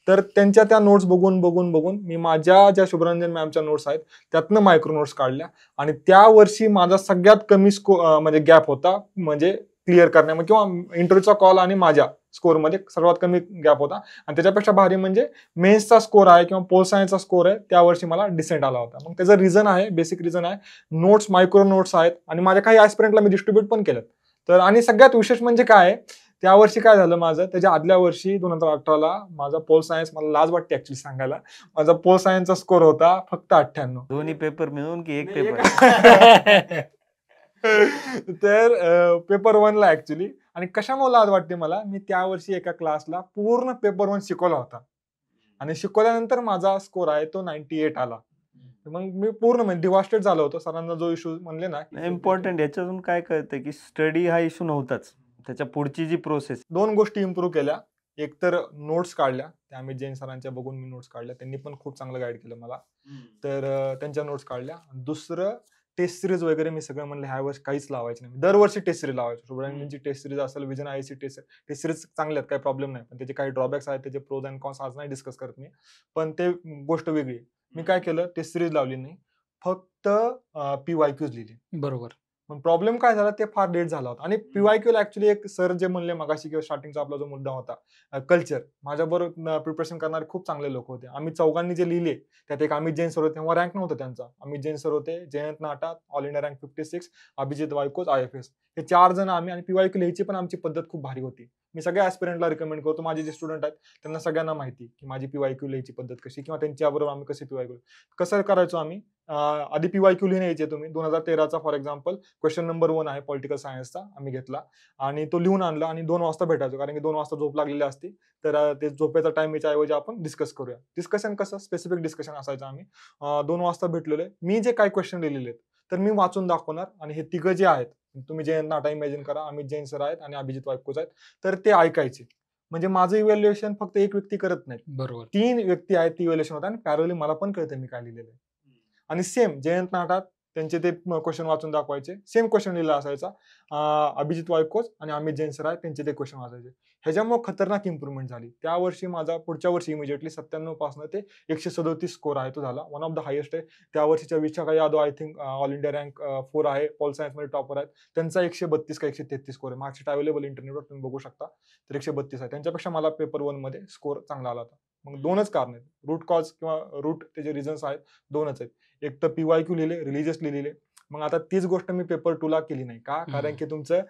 तर त्यांच्या त्या नोट्स बघून मी माझ्या ज्या शुभरंजन मॅमच्या नोट्स आहेत त्यातनं मायक्रो नोट्स काढल्या आणि त्या वर्षी माझा सगळ्यात कमी म्हणजे गॅप होता, म्हणजे क्लिअर करण्यामध्ये किंवा इंटरव्ह्यूचा कॉल आणि माझ्या स्कोअरमध्ये सर्वात कमी गॅप होता. आणि त्याच्यापेक्षा भारी म्हणजे मेन्सचा स्कोर आहे किंवा पोल सायन्सचा स्कोर आहे त्या वर्षी मला डिसेंट आला होता. मग त्याचं रिझन आहे, बेसिक रिझन आहे, नोट्स मायक्रो नोट्स आहेत आणि माझ्या काही ऍस्पिरंटला मी डिस्ट्रीब्यूट पण केलं. तर आणि सगळ्यात विशेष म्हणजे काय, त्या वर्षी काय झालं माझं, त्याच्या आदल्या वर्षी 2018ला माझा पोल सायन्स, मला लाज वाटते ऍक्च्युली सांगायला, माझा पोल सायन्सचा स्कोर होता फक्त 98. दोन्ही पेपर मिळून की एक पेपर? तर पेपर 1ला ऍक्च्युली. आणि कशामुळे लाज वाटते मला, मी त्या वर्षी एका क्लासला पूर्ण पेपर 1 शिकवला होता आणि शिकवल्यानंतर माझा स्कोर आहे तो 98 आला. मग मी पूर्ण म्हणजे डिवास्टेड झालो होतो. सरांना जो इश्यू म्हणले ना, इम्पॉर्टंट याच्यातून काय कळतं की स्टडी हा इश्यू नव्हताच, त्याच्या पुढची जी प्रोसेस. 2 गोष्टी इम्प्रूव्ह केल्या. एक तर नोट्स काढल्या, त्या अमित जैन सरांच्या बघून मी नोट्स काढल्या, त्यांनी पण खूप चांगलं गाईड केलं मला. तर त्यांच्या नोट्स काढल्या. दुसरं टेस्ट सिरीज वगैरे मी सगळं म्हणलं ह्या वर्षी काहीच लावायचं नाही, दरवर्षी टेस्ट सिरीज लावायचं. शुभरंजनची टेस्ट सिरीज असेल, विजन IAC टेस्ट सिरीज चांगले आहेत, काही प्रॉब्लेम नाही, पण त्याचे काही ड्रॉबॅक्स आहेत, त्याचे प्रोज अँड कॉन्स आज नाही डिस्कस करत मी, पण ते गोष्ट वेगळी. मी काय केलं, टेस्ट सिरीज लावली नाही, फक्त PYQs लिहिली. बरोबर. पण प्रॉब्लेम काय झाला, ते फार लेट झाला होता. आणि PYQला ऍक्च्युली एक सर जे म्हणले मगाशी किंवा स्टार्टिंगचा आपला जो मुद्दा होता कल्चर, माझ्याबरोबर प्रिपरेशन करणारे खूप चांगले लोक होते. आम्ही चौघांनी जे लिहिले त्यात एक अमित जैन सर होते, तेव्हा रँक नव्हता त्यांचा. अमित जैन सर होते, Jayant Nata all India rank 56, Abhijit Waykos IFS, हे 4 जण आम्ही. आणि PYQ लिहायची पण आमची पद्धत खूप भारी होती. मी सगळ्या ऍस्पिरंटला रिकमेंड करतो, माझे जे स्टुडंट आहेत त्यांना सगळ्यांना माहिती की माझी PYQ लिहायची पद्धत कशी, किंवा त्यांच्याबरोबर आम्ही कसे PYQ कसं करायचो आम्ही. आधी PYQ लिहिणे यायचे तुम्ही. 2013चा फॉर एक्झाम्पल क्वेश्चन नंबर 1 आहे पॉलिटिकल सायन्सचा, आम्ही घेतला आणि तो लिहून आणला आणि 2 वाजता भेटायचो, कारण की 2 वाजता झोप लागलेली असते. तर ते झोपेचा टाइम याच्या ऐवजी आपण डिस्कस करूया. डिस्कशन कसं, स्पेसिफिक डिस्कशन असायचं. आम्ही 2 वाजता भेटलेले. मी जे काही क्वेश्चन लिहिलेले तर मी वाचून दाखवणार आणि हे तिघं जे आहेत, तुम्ही जयंत नाटा इमॅजिन करा, अमित जैन सर आहेत आणि अभिजित वायकोज आहेत, तर ते ऐकायचे. म्हणजे माझं इव्हॅल्युएशन फक्त एक व्यक्ती करत नाही, बरोबर. 3 व्यक्ती आहेत ती इव्हॅल्युएशन होतं आणि पॅरलली मला पण कळतं मी काय लिहिलेलं आहे. आणि सेम जयंत नाटात त्यांचे ते क्वेश्चन वाचून दाखवायचे, सेम क्वेश्चन लिहिला असायचा. अभिजित वायकोज आणि अमित जैन सर आहेत, त्यांचे ते क्वेश्चन वाचायचे. ह्याच्यामुळे खतरनाक इम्प्रुव्हमेंट झाली. त्या वर्षी माझा पुढच्या वर्षी इमिजिएटली 97 पासून ते 137 स्कोर आहे, तो झाला. वन ऑफ द हायेस्ट आहे. त्या वर्षीच्या Vishakha Yadav I think all India rank 4 आहे, पॉल सायन्स मध्ये टॉपर आहेत. त्यांचा 132 का 133 स्कोर आहे. मार्कशीट अवेलेबल इंटरनेटवर तुम्ही बघू शकता. तर 132 आहे. त्यांच्यापेक्षा मला पेपर 1 मध्ये स्कोर चांगला आला होता. मग 2च कारण आहेत, रूट कॉज किंवा रूट त्याचे रिझन्स आहेत, 2च आहेत. एक तर PYQ लिहिले, रिलिजियसली लिहिले. मग आता तीच गोष्ट मी पेपर 2ला केली नाही का, कारण की तुमचं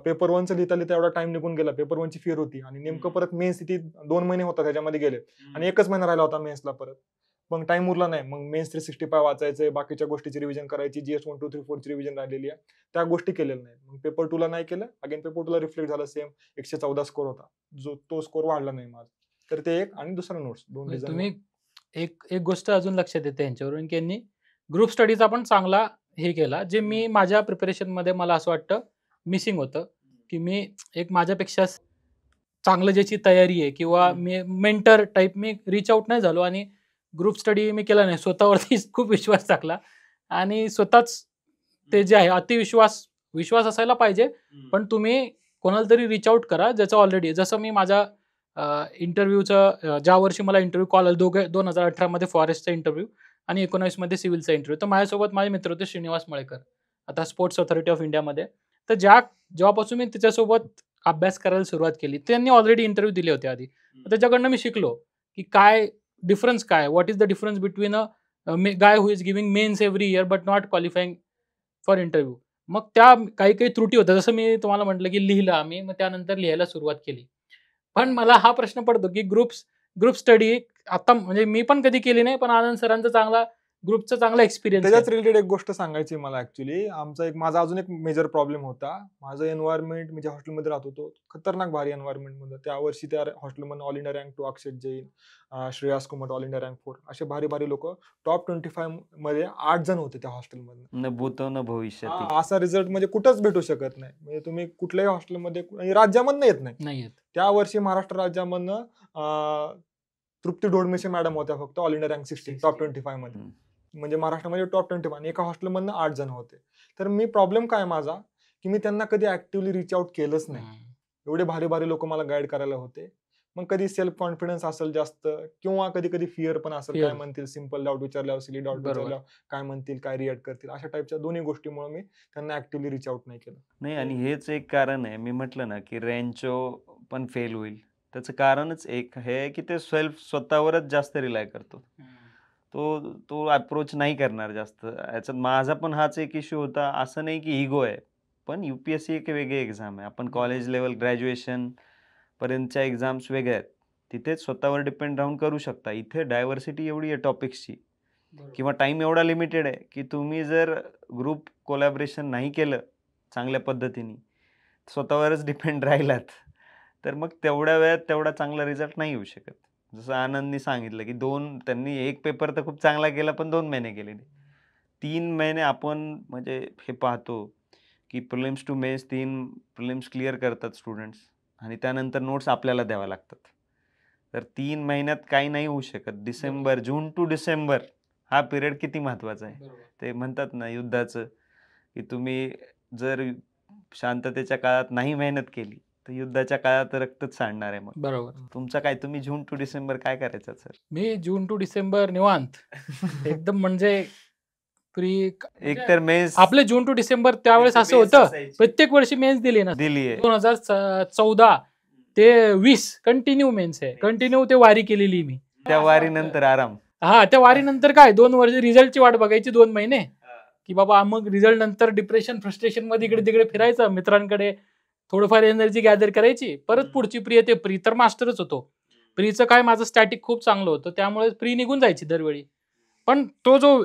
पेपर 1चं लिहिता लिहिता एवढा टाइम निघून गेला. पेपर 1ची फिअर होती आणि नेमकं परत मेन्स ती 2 महिने होता त्याच्यामध्ये गेले आणि 1च महिना राहिला होता मेन्सला परत. मग टाइम उरला नाही. मग मेन्स 365 वाचायचंय, बाकीच्या गोष्टीची रिव्हिजन करायची, GS 1, 2, 3, 4 ची रिव्हिजन राहिलेली आहे, त्या गोष्टी केलेल्या नाही. मग पेपर 2ला नाही केलं. अगेन पेपर 2ला रिफ्लेक्ट झालं, सेम 114 स्कोर होता, जो तो स्कोर वाढला नाही माझा. तर ते एक आणि दुसरा नोट्स 2 म्हणजे रिझन. तुम्ही एक गोष्ट अजून लक्षात येते यांच्यावरून, की यांनी ग्रुप स्टडीचा पण चांगला हे केला, जे मी माझ्या प्रिपरेशनमध्ये मला असं वाटतं मिसिंग होतं, की मी एक माझ्यापेक्षा चांगलं ज्याची तयारी आहे किंवा मी मेंटर टाईप मी रीच आउट नाही झालो आणि ग्रुप स्टडी मी केला नाही. स्वतःवरती खूप विश्वास टाकला आणि स्वतःच ते जे आहे विश्वास असायला पाहिजे, पण तुम्ही कोणाला तरी रीच आउट करा ज्याचं ऑलरेडी, जसं मी माझ्या इंटरव्ह्यूचं ज्या वर्षी मला इंटरव्ह्यू कॉल आला, 2018 मध्ये फॉरेस्टचा इंटरव्ह्यू आणि 19 मध्ये सिव्हिलचा इंटरव्ह्यू. तर माझ्यासोबत माझे मित्र होते श्रीनिवास मळेकर, आता स्पोर्ट्स ऑथॉरिटी ऑफ इंडियामध्ये. तर जेव्हापासून मी त्याच्यासोबत अभ्यास करायला सुरुवात केली, त्यांनी ऑलरेडी इंटरव्ह्यू दिले होते आधी. त्याच्याकडनं मी शिकलो की काय डिफरन्स, काय what is the difference between a guy who is giving mains every year but not qualifying for interview. मग त्या काही त्रुटी होत्या, जसं मी तुम्हाला म्हटलं की लिहिलं आम्ही, मग त्यानंतर लिहायला सुरुवात केली. पण मला हा प्रश्न पडतो की ग्रुप स्टडी आता म्हणजे मी पण कधी केली नाही, पण आनंद सरांचा चांगला ग्रुपचा चांगला एक्सपिरियन्स त्याच्याच रिलेटेड एक गोष्ट सांगायची मला ऍक्च्युली. माझा अजून एक मेजर प्रॉब्लेम होता. माझं एन्व्हायरमेंट, मी ज्या हॉस्टेलमध्ये राहत होतो, खतरनाक भारी एन्व्हायरमेंट मध्ये. त्या वर्षी त्या हॉस्टेलमध्ये all India rank 2 Akshat Jain, Shreyas Kumar all India rank 4 असे भारी भारी लोक टॉप 25 मध्ये 8 जण होते त्या हॉस्टेलमध्ये. न भूतो न भविष्यात. असा रिझल्ट म्हणजे कुठंच भेटू शकत नाही. म्हणजे तुम्ही कुठल्याही हॉस्टेलमध्ये राज्यामधनं येत नाही. नाही येत. त्या वर्षी महाराष्ट्र राज्यामधनं तृप्ती ढोडमेशे मॅडम होत्या फक्त ऑल इंडिया रँक 16 टॉप 25 मध्ये. म्हणजे महाराष्ट्रामध्ये टॉप 25 आणि एका हॉस्टेलमधनं 8 जण होते. तर मी प्रॉब्लेम काय माझा की मी त्यांना कधी ऍक्टिव्हली रिच आउट केलंच नाही. एवढे भारी भारी लोक मला गाईड करायला होते. मग कधी सेल्फ कॉन्फिडन्स असेल जास्त, किंवा कधी कधी फिअर पण असेल. काय म्हणतील, सिम्पल डाऊट विचारल्यावर, सिली डाऊट विचारल्यावर काय म्हणतील, काय रिॲक्ट करतील, अशा टाईपच्या दोन्ही गोष्टीमुळे मी त्यांना ऍक्टिव्हली रिच आउट नाही केलं. नाही, आणि हेच एक कारण आहे. मी म्हटलं ना की रँचो पण फेल होईल, त्याचं कारणच एक हे आहे की ते स्वतःवरच जास्त रिलाय करतो. तो अप्रोच नाही करणार जास्त. याच्यात माझा पण हाच एक इश्यू होता. असं नाही की इगो आहे, पण UPSC एक वेगळी एक्झाम आहे. आपण कॉलेज लेवल, ग्रॅज्युएशन पर्यंतच्या एक्झाम्स वेगळ्या आहेत. तिथे स्वतःवर डिपेंड राहून करू शकता. इथे डायव्हर्सिटी एवढी आहे टॉपिक्सची, किंवा टाइम एवढा लिमिटेड आहे की तुम्ही जर ग्रुप कोलॅबरेशन नाही केलं चांगल्या पद्धतीने, स्वतःवरच डिपेंड राहिलात, तर मग तेवढ्या वेळात तेवढा चांगला रिझल्ट नाही येऊ शकत. जसं आनंदनी सांगितलं की त्यांनी एक पेपर तर खूप चांगला केला, पण 2 महिने केले. 3 महिने आपण म्हणजे हे पाहतो की prelims to mains 3 prelims clear करतात स्टुडंट्स, आणि त्यानंतर नोट्स आपल्याला द्यावा लागतात. तर 3 महिन्यात काही नाही होऊ शकत. जून टू डिसेंबर हा पिरियड किती महत्वाचा आहे. ते म्हणतात ना युद्धाचं, की तुम्ही जर शांततेच्या काळात नाही मेहनत केली तर युद्धाच्या काळात रक्तच सांडणार आहे. मग बरोबर. तुमचं काय, तुम्ही जून टू डिसेंबर काय करायचं सर? मी जून टू डिसेंबर निवांत एकदम म्हणजे एक तर मेन्स आपले जून टू डिसेंबर त्यावेळेस असं होतं, प्रत्येक वर्षी मेन्स दिली ना. 2014 ते 20 कंटिन्यू मेन्स आहे. कंटिन्यू ते वारी केलेली मी. त्या वारीनंतर आराम. त्या वारीनंतर काय 2 वर्ष रिझल्टची वाट बघायची 2 महिने, की बाबा मग रिझल्ट नंतर डिप्रेशन, फ्रस्ट्रेशन मध्ये इकडे तिकडे फिरायचं, मित्रांकडे थोडंफार एनर्जी गॅदर करायची. परत पुढची प्री तर मास्टरच होतो. प्रीचं काय माझं स्टॅटिक खूप चांगलं होतं, त्यामुळे प्री निघून जायची दरवेळी. पण तो जो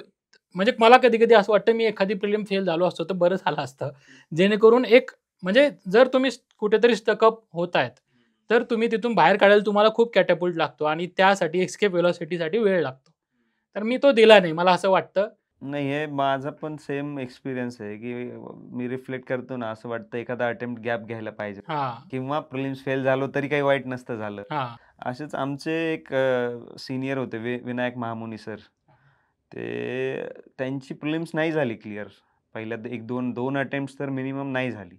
म्हणजे मला कधी कधी असं वाटतं मी एखादी प्रिलिम फेल झालो असतो तर बरं झालं असतं. जेणेकरून एक म्हणजे जर तुम्ही कुठेतरी स्टकअप होत आहेत तर तुम्ही तिथून बाहेर काढायला तुम्हाला खूप कॅटॅपुल्ट लागतो, आणि त्यासाठी एस्केप व्हेलॉसिटीसाठी वेळ लागतो. तर मी तो दिला नाही, मला असं वाटतं. नाही, हे माझा पण सेम एक्सपिरियन्स आहे की मी रिफ्लेक्ट करतो ना, असं वाटतं एखादा अटेम्प्ट गॅप घ्यायला पाहिजे, किंवा प्रिलिम्स फेल झालो तरी काही वाईट नसतं झालं. असेच आमचे एक सिनियर होते विनायक महामुनी सर. त्यांची प्रिलिम्स नाही झाली क्लिअर. पहिल्या 1-2 अटेम्प्ट तर मिनिमम नाही झाली.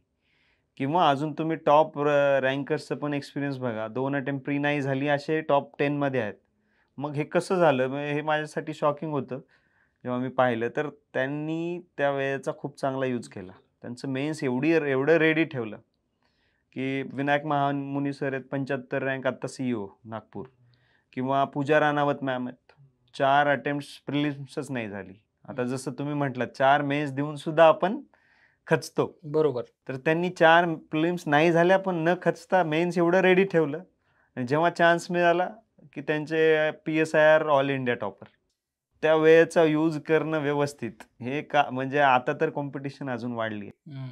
किंवा अजून तुम्ही टॉप रँकर्सचं पण एक्सपिरियन्स बघा, 2 अटेम्प्ट प्री नाही झाली, असे टॉप 10 मध्ये आहेत. मग हे कसं झालं, हे माझ्यासाठी शॉकिंग होतं जेव्हा मी पाहिलं. तर त्यांनी त्या वेळेचा खूप चांगला यूज केला. त्यांचं मेन्स एवढं रेडी ठेवलं की विनायक महामुनी सर आहेत 75 रँक, आत्ता CEO नागपूर. किंवा पूजा राणावत मॅम आहेत, 4 अटेम्प्ट प्रिलिम्सच नाही झाली. आता जसं तुम्ही म्हटलं 4 मेन्स देऊन सुद्धा आपण खचतो. बरोबर. तर त्यांनी 4 प्रिलिम्स नाही झाल्या, पण न खचता मेन्स एवढं रेडी ठेवलं, आणि जेव्हा चान्स मिळाला की त्यांचे PSIR ऑल इंडिया टॉपर. त्या वेळेचा यूज करणं व्यवस्थित, हे का म्हणजे आता तर कॉम्पिटिशन अजून वाढली आहे.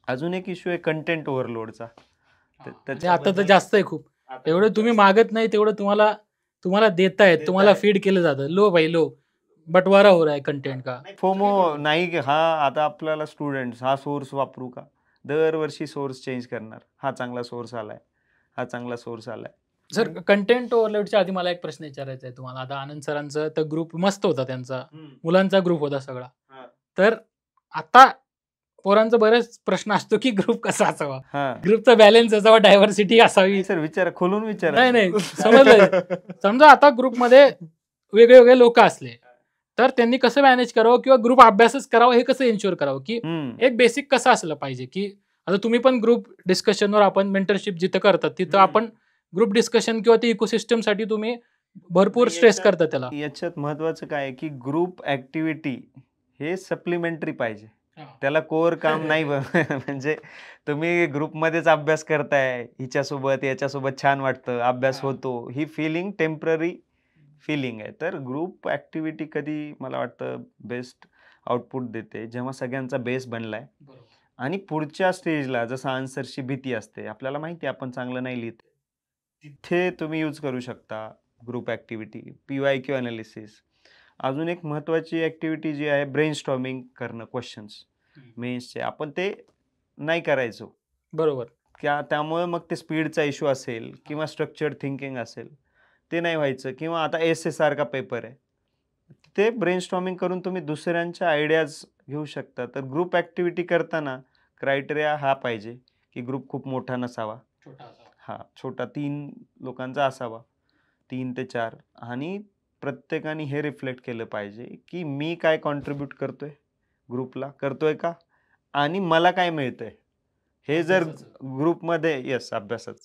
अजून एक इश्यू आहे कंटेंट ओव्हरलोडचा. आता तर जास्त आहे खूप. एवढं तुम्ही मागत नाही तेवढं तुम्हाला देतायत, तुम्हाला फीड केलं जातं. लो भाई लो, बटवारा हो रहा है कंटेंट का. फोमो नाही की आता आपल्याला स्टुडंट्स हा सोर्स वापरू का, दरवर्षी सोर्स चेंज करणार. हा चांगला सोर्स आलाय, हा चांगला सोर्स आलाय. सर, कंटेंट ओव्हरलोडच्या आधी मला एक प्रश्न विचारायचा आहे तुम्हाला. आता आनंद सरांचा तर ग्रुप मस्त होता, त्यांचा मुलांचा ग्रुप होता सगळा. तर आता पोरांचा बरेच प्रश्न असतो की ग्रुप कसा असावा, ग्रुपचा बॅलन्स असावा, डायव्हर्सिटी असावी. सर विचार खोलून विचार. नाही समजलं. समजा आता ग्रुपमध्ये वेगळे लोक असले तर त्यांनी कसं मॅनेज करावं, किंवा ग्रुप अभ्यासच करावं, हे कसं एन्श्योर करावं, की एक बेसिक कसं असलं पाहिजे. की आता तुम्ही पण ग्रुप डिस्कशनवर, आपण मेंटरशिप जिथं करतात तिथं आपण ग्रुप डिस्कशन किंवा ती इकोसिस्टम साठी तुम्ही भरपूर स्ट्रेस करता. त्याला याच्यात महत्वाचं काय आहे की ग्रुप ऍक्टिव्हिटी हे सप्लिमेंटरी पाहिजे, त्याला कोर काम नाही. म्हणजे तुम्ही ग्रुपमध्येच अभ्यास करताय, हिच्यासोबत याच्यासोबत छान वाटतं, अभ्यास होतो, ही फिलिंग टेम्पररी फिलिंग आहे. तर ग्रुप ॲक्टिव्हिटी कधी मला वाटतं बेस्ट आउटपुट देते, जेव्हा सगळ्यांचा बेस बनलाय आणि पुढच्या स्टेजला जसं आन्सरची भीती असते, आपल्याला माहिती आहे आपण चांगलं नाही लिहित. तिथे तुम्ही यूज करू शकता ग्रुप ॲक्टिव्हिटी, PYQ ॲनालिसिस. अजून एक महत्त्वाची ॲक्टिव्हिटी जी आहे ब्रेनस्टॉर्मिंग करणं क्वेश्चन्स मेन्सचे. आपण ते नाही करायचो. बरोबर. त्यामुळे मग ते स्पीडचा इश्यू असेल किंवा स्ट्रक्चर्ड थिंकिंग असेल, ते नाही व्हायचं. किंवा आता एसे सारखा पेपर आहे, ते ब्रेनस्टॉर्मिंग करून तुम्ही दुसऱ्यांच्या आयडियाज घेऊ शकता. तर ग्रुप ॲक्टिव्हिटी करताना क्रायटेरिया हा पाहिजे की ग्रुप खूप मोठा नसावा, छोटा 3 लोकांचा असावा, 3 ते 4. आणि प्रत्येकाने हे रिफ्लेक्ट केलं पाहिजे की मी काय कॉन्ट्रीब्यूट करतोय ग्रुपला, करतोय का, आणि मला काय मिळतंय. हे जर ग्रुपमध्ये अभ्यासच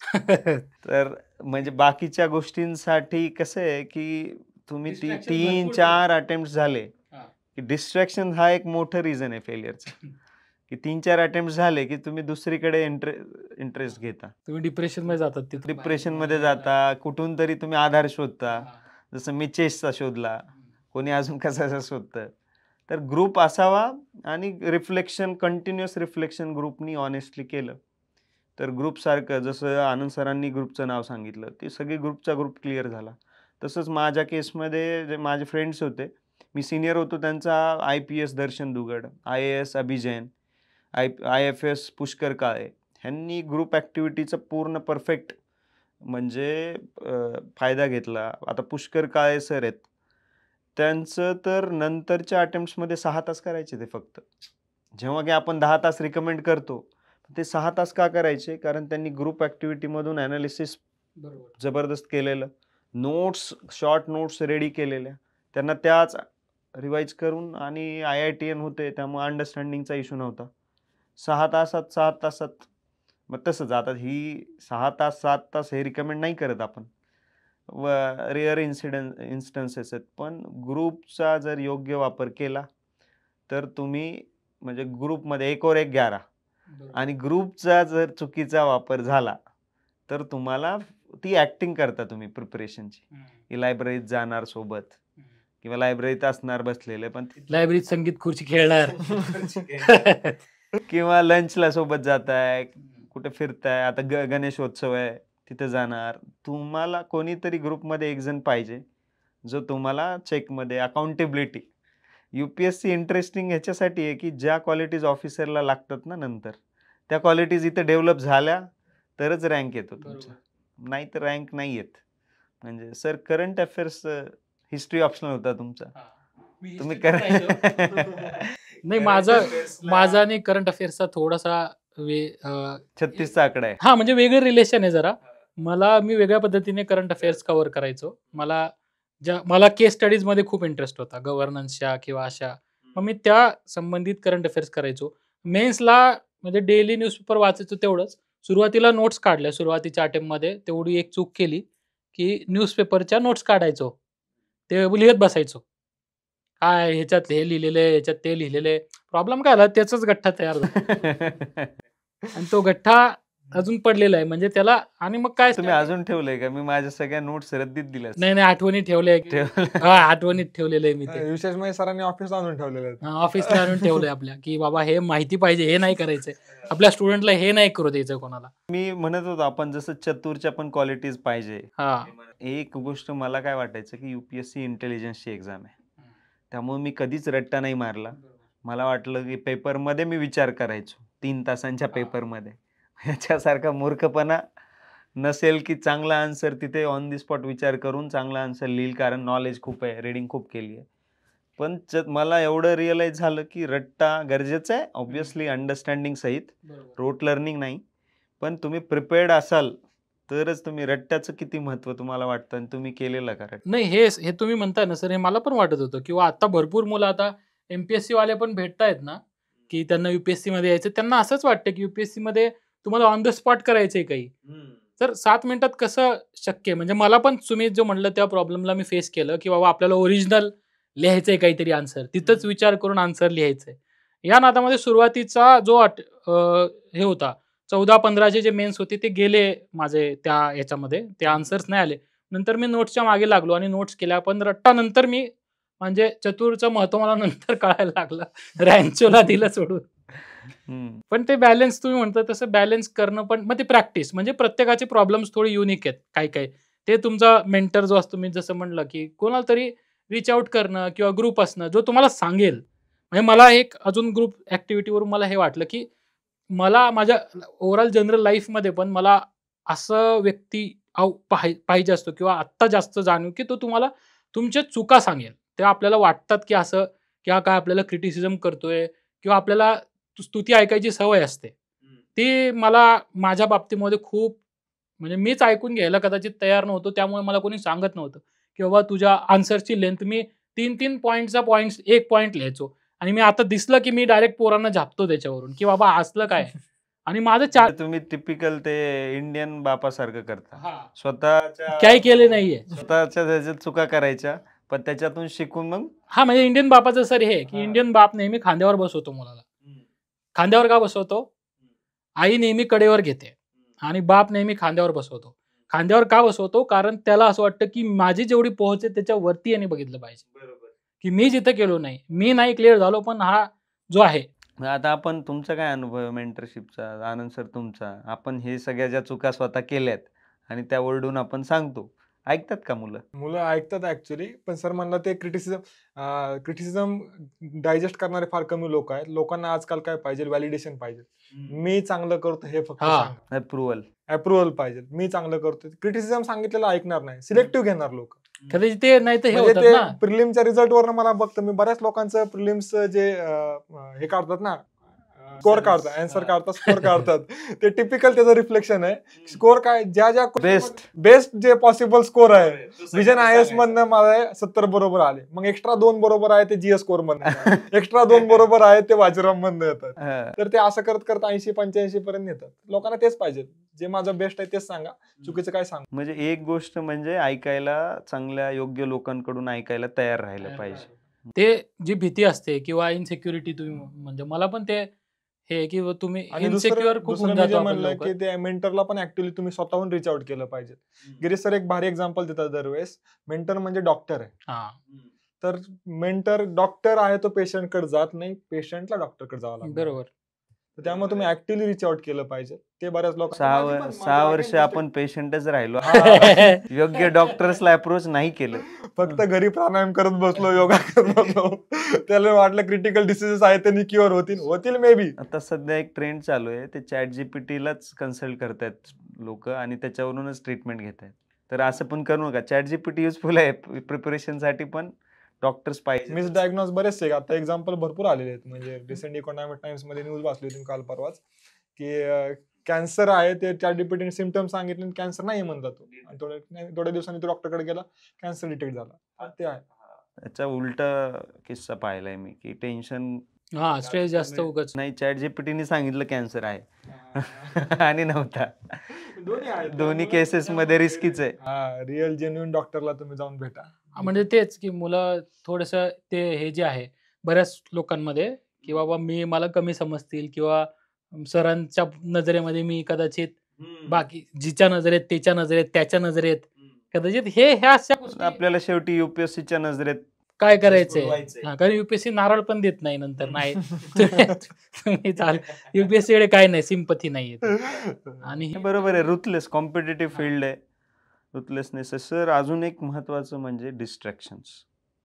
तर म्हणजे बाकीच्या गोष्टींसाठी कसं आहे की तुम्ही Distraction 3-4 अटेम्प्ट झाले हा. की डिस्ट्रॅक्शन हा एक मोठं रिझन आहे फेलियरचं. की 3-4 अटेम्प्ट झाले की तुम्ही दुसरीकडे इंटरेस्ट घेता, तुम्ही डिप्रेशन मध्ये जातात तिथून. डिप्रेशनमध्ये जाता, कुठून तरी तुम्ही आधार शोधता. जसं मी चेसचा शोधला, कोणी अजून कशाचा शोधतं. तर ग्रुप असावा आणि रिफ्लेक्शन, कंटिन्युअस रिफ्लेक्शन ग्रुपनी ऑनेस्टली केलं तर ग्रुपसारखं, जसं आनंद सरांनी ग्रुपचं नाव सांगितलं, ते सगळी ग्रुप क्लिअर झाला. तसंच माझ्या केसमध्ये जे माझे फ्रेंड्स होते, मी सिनियर होतो त्यांचा IPS दर्शन दुगड, IAS अभिजैन, IFS पुष्कर काळे, ह्यांनी ग्रुप ॲक्टिव्हिटीचा पूर्ण परफेक्ट म्हणजे फायदा घेतला. आता पुष्कर काळे सर आहेत, त्यांचं तर नंतरच्या अटेम्प्ट्समध्ये 6 तास करायचे ते फक्त. जेव्हा की आपण 10 तास रिकमेंड करतो, ते 6 तास का करायचे? कारण त्यांनी ग्रुप ॲक्टिव्हिटीमधून ॲनालिसिस जबरदस्त केलेलं, नोट्स, शॉर्ट नोट्स रेडी केलेल्या, त्यांना त्याच रिवाईज करून, आणि IITN होते त्यामुळे अंडरस्टँडिंगचा इश्यू नव्हता. 6 तासात मग तसंच आता ही 6 तास 7 तास हे रिकमेंड नाही करत आपण, रेअर इन्स्टन्सेस आहेत. पण ग्रुपचा जर योग्य वापर केला तर तुम्ही म्हणजे ग्रुपमध्ये 1 और 1 11, आणि ग्रुपचा जर चुकीचा वापर झाला तर तुम्हाला ती ॲक्टिंग करता तुम्ही प्रिपरेशनची, की लायब्ररीत जाणार सोबत किंवा लायब्ररीत असणार बसलेले, पण लायब्ररीत संगीत खुर्ची खेळणार किंवा लंचला सोबत जाताय, कुठे फिरताय, आता गणेशोत्सव आहे तिथे जाणार. तुम्हाला कोणीतरी ग्रुपमध्ये एक जण पाहिजे जो तुम्हाला चेकमध्ये, अकाउंटेबिलिटी. UPSC इंटरेस्टिंग ह्याच्यासाठी आहे की ज्या क्वालिटीज ऑफिसरला लागतात ना नंतर, त्या क्वालिटीज इथे डेव्हलप झाल्या तरच रँक येतो तुमचा, नाही तर रँक नाही येत. म्हणजे sir current affairs history optional होता तुमचा, तुम्ही नाही, माझा आणि करंट अफेअर्सचा थोडासा 36चा आकडा आहे. हा, म्हणजे वेगळं रिलेशन आहे जरा. मी वेगळ्या पद्धतीने करंट अफेअर्स कव्हर करायचो. मला केस स्टडीज मध्ये खूप इंटरेस्ट होता, गव्हर्नन्सच्या किंवा अशा. मग मी त्या संबंधित करंट अफेअर्स करायचो. मेन्सला म्हणजे डेली न्यूजपेपर वाचायचो तेवढंच. सुरुवातीला नोट्स काढल्या, सुरुवातीच्या अटेम्प्टमध्ये तेवढी एक चूक केली की न्यूजपेपरच्या नोट्स काढायचो, ते लिहित बसायचो. काय ह्याच्यात हे लिहिलेले, ह्याच्यात ते लिहिलेले. प्रॉब्लेम काय झाला, त्याचाच गठ्ठा तयार झाला आणि तो गठ्ठा अजून पडलेला आहे. म्हणजे त्याला, आणि मग काय तुम्ही अजून ठेवलंय का? मी माझ्या सगळ्या नोट्स रद्दीत दिल्या. नाही, आठवणीत ठेवलंय. आठवणीत ठेवलेलं आहे मी ते. विशेष म्हणजे सरांनी ऑफिसला आणून ठेवलेलं आहे. ऑफिसला आणून ठेवलंय आपल्या, की बाबा हे माहिती पाहिजे, हे नाही करायचंय आपल्या स्टुडंटला, हे नाही करू द्यायचं कोणाला. मी म्हणत होतो आपण जसं चतुरच्या पण क्वालिटीज पाहिजे. एक गोष्ट मला काय वाटायचं की UPSC इंटेलिजन्सची एक्झाम आहे, त्यामुळे मी कधीच रट्टा नाही मारला. मला वाटलं की पेपरमध्ये मी विचार करायचो 3 तासांच्या पेपरमध्ये. ह्याच्यासारखा मूर्खपणा नसेल की चांगला आन्सर तिथे ऑन दी स्पॉट विचार करून चांगला आन्सर लिहिल, कारण नॉलेज खूप आहे, रिडिंग खूप केली आहे. पण मला एवढं रिअलाइज झालं की रट्टा गरजेचं आहे ऑब्व्हियसली, अंडरस्टँडिंग सहित, रोट लर्निंग नाही. पण तुम्ही प्रिपेअर्ड असाल तरच तुम्ही, रट्ट्याचं किती महत्व तुम्हाला वाटतं आणि तुम्ही केलेलं का रट्टा? नाही, हे तुम्ही म्हणताय ना सर, हे मला पण वाटत होतं. किंवा आता भरपूर मुलं आता MPSC वाले पण भेटतायत ना, की त्यांना UPSC मध्ये यायचं, त्यांना असंच वाटतं की UPSC मध्ये तुम्हाला ऑन द स्पॉट करायचंय काही. तर 7 मिनिटात कसं शक्य? म्हणजे मला पण तुम्ही जो म्हणलं त्या प्रॉब्लेमला मी फेस केलं, की बाबा आपल्याला ओरिजिनल लिहायचंय काहीतरी आन्सर, तिथंच विचार करून आन्सर लिहायचंय. या नादामध्ये सुरुवातीचा जो हे होता, 14-15 जे मेन्स होते ते गेले माझे त्या याच्यामध्ये, ते आन्सर्स नाही आले. नंतर मी नोट्सच्या मागे लागलो आणि नोट्स केल्या. पण रट्टा नंतर मी म्हणजे चतुरचं महत्व मला नंतर कळायला लागलं. रॅन्चोला दिलं सोडून. हम्म. पण ते बॅलन्स तुम्ही म्हणता तसं बॅलन्स करणं पण मग ते प्रॅक्टिस म्हणजे प्रत्येकाचे प्रॉब्लेम्स थोडे युनिक आहेत काही. ते तुमचा मेंटर जो असतो मी जसं म्हणलं, की कोणाला तरी रीच आउट करणं किंवा ग्रुप असणं जो तुम्हाला सांगेल. म्हणजे मला एक अजून ग्रुप ॲक्टिव्हिटीवरून मला हे वाटलं, की मला माझ्या ओव्हरऑल जनरल लाईफमध्ये पण मला असं व्यक्ती पाहिजे असतो किंवा आत्ता जास्त जाणीव, की तो तुम्हाला तुमच्या चुका सांगेल. तेव्हा आपल्याला वाटतात, की असं किंवा काय आपल्याला क्रिटिसिझम करतोय किंवा आपल्याला स्तुती ऐकायची सवय असते. ती मला माझ्या बाबतीमध्ये खूप म्हणजे मीच ऐकून घ्यायला कदाचित तयार नव्हतो. त्यामुळे मला कोणी सांगत नव्हतं, की बाबा तुझ्या आन्सरची लेंथ मी 3-3 पॉइंटचा पॉइंट्स 1 पॉइंट लिहायचो आणि मी आता दिसलं, की मी डायरेक्ट पोरांना झापतो त्याच्यावरून, की बाबा असलं काय? आणि माझं म्हणजे तुम्ही टिपिकल ते इंडियन बापासारखं करता. हां. स्वतःच्या काही केले नाहीये. स्वतःच्या त्याच्यात चुका करायच्या, पण त्याच्यातून शिकून मग हां, म्हणजे इंडियन बापाचं सर हे, की इंडियन बाप नेहमी खांद्यावर बसवतो मुलाला. खांद्यावर का बसवतो? आई नेहमी कडेवर घेते आणि बाप नेहमी खांद्यावर बसवतो. खांद्यावर का बसवतो? कारण त्याला असं वाटतं, की माझी जेवढी पोहोच आहे त्याच्यावरती याने बघितलं पाहिजे, बरोबर. की मी जिथं गेलो नाही. मी नाही क्लिअर झालो, पण हा जो आहे मग आता आपण तुमचा काय अनुभव आहे मेंटरशिपचा? आनंद सर तुमचा. आपण हे सगळ्या ज्या चुका स्वतः केल्यात आणि त्या ओरडून आपण सांगतो. ऐकतात का मुलं? मुलं ऐकतात ऍक्च्युली, पण सर म्हणलं ते क्रिटिसिझम डायजेस्ट करणारे फार कमी लोक आहेत. लोकांना आजकाल काय पाहिजे? व्हॅलिडेशन पाहिजे. मी चांगलं करतो हे फक्त हां. सांगा. अप्रुव्हल. अप्रुव्हल पाहिजे. मी चांगलं करतो. क्रिटिसिझम सांगितलेलं ऐकणार नाही. सिलेक्टिव्ह घेणार लोक. कदाचित ते नाही तर हे म्हणजे होतात ते ना. प्रिलिमच्या रिझल्ट वरनं मला बघतो मी बऱ्याच लोकांचं प्रिलिम्स जे हे काढतात ना, स्कोर काढतात, आन्सर काढतात, स्कोर काढतात. ते टिपिकल त्याचं रिफ्लेक्शन आहे. स्कोर काय ज्या बेस्ट जे पॉसिबल स्कोर आहे. विजन आयएस मधनं मला 70 बरोबर आले. मग एक्स्ट्रा 2 बरोबर आहे ते जीएस स्कोर मधनं. एक्स्ट्रा 2 बरोबर आहे ते वाजीराम मधनं येतात. तर ते असं करत करत 80-85 पर्यंत येतात. लोकांना तेच पाहिजे. जे माझं बेस्ट आहे तेच सांगा. चुकीचं काय सांगा. म्हणजे एक गोष्ट म्हणजे ऐकायला चांगल्या योग्य लोकांकडून ऐकायला तयार राहिलं पाहिजे. ते जी भीती असते किंवा इन्सिक्युरिटी तुम्ही म्हणजे मला पण ते हे की तुम्ही आणि इन्सिक्युअर खूप दुसरं होऊन मी जे जातो आपण म्हणलं लवकर. की ते मेंटरला पण ऍक्च्युअली तुम्ही स्वतःहून रिच आउट केलं पाहिजे. गिरीश सर एक भारी एक्झाम्पल देतात दरवेळेस. मेंटर म्हणजे डॉक्टर आहे. हां, तर मेंटर डॉक्टर आहे तो पेशंटकडे जात नाही, पेशंटला डॉक्टरकडे जावं लागतं. बरोबर. तर त्यामुळे तुम्ही ऍक्टिव्हली रिच आउट केलं पाहिजे. ते बऱ्याच लोकांना 6 वर्ष आपण पेशंटच राहिलो. हा. योग्य डॉक्टर्सला अप्रोच नाही केलं. फक्त घरी प्राणायाम करत बसलो, योगा करत बसलो. त्याला वाटलं क्रिटिकल डिसीजेस आहेत त्यांनी क्युअर होतील मे बी. आता सध्या एक ट्रेंड चालू आहे. ते ChatGPTलाच कन्सल्ट करतायत लोक आणि त्याच्यावरूनच ट्रीटमेंट घेत आहेत. तर असं पण करू नका. ChatGPT युजफुल आहे प्रिपरेशनसाठी, पण डॉक्टर्स पाहिजे. मिसडायग्नोज बरेचसे आता एक्झाम्पल भरपूर आलेले आहेत. म्हणजे रिसेंट इकॉनॉमिक टाइम्स मध्ये न्यूज वाचली होती काल परवाच, की कॅन्सर आहे ते ChatGPT सिम्पटम सांगितले, कॅन्सर नाही म्हणतात तो. आणि थोड्या दिवसांनी तो डॉक्टरकडे गेला, कॅन्सर डिटेक्ट झाला. ते आहे. त्याचा उलटा किस्सा पाहिलाय मी, की टेन्शन हां, स्ट्रेस जास्त उगाच. नाही, ChatGPTने सांगितलं कॅन्सर आहे आणि नव्हता. दोन्ही केसेस मध्ये रिस्कीच आहे. रिअल जेन्युइन डॉक्टरला तुम्ही जाऊन भेटा. म्हणजे तेच की मुलं थोडंसं ते हे जे आहे बऱ्याच लोकांमध्ये की बाबा मला कमी समजतील किंवा सरांच्या नजरेमध्ये मी कदाचित बाकी जिच्या नजरेत त्याच्या नजरेत त्याच्या नजरेत कदाचित ह्या अशा गोष्टी आपल्याला शेवटी UPSCच्या नजरेत काय करायचंय. सोडवायचंय. हां, कारण युपीएससी नारळ पण देत नाही नंतर नाही. तुम्ही चाल युपीएससी कडे काय नाही, सिंपथी नाहीये. आणि हे बरोबर आहे. रुथलेस कॉम्पिटिटिव्ह फील्ड आहे. रुथलेसनेस आहे. सर, अजून एक महत्वाचं म्हणजे डिस्ट्रॅक्शन्स.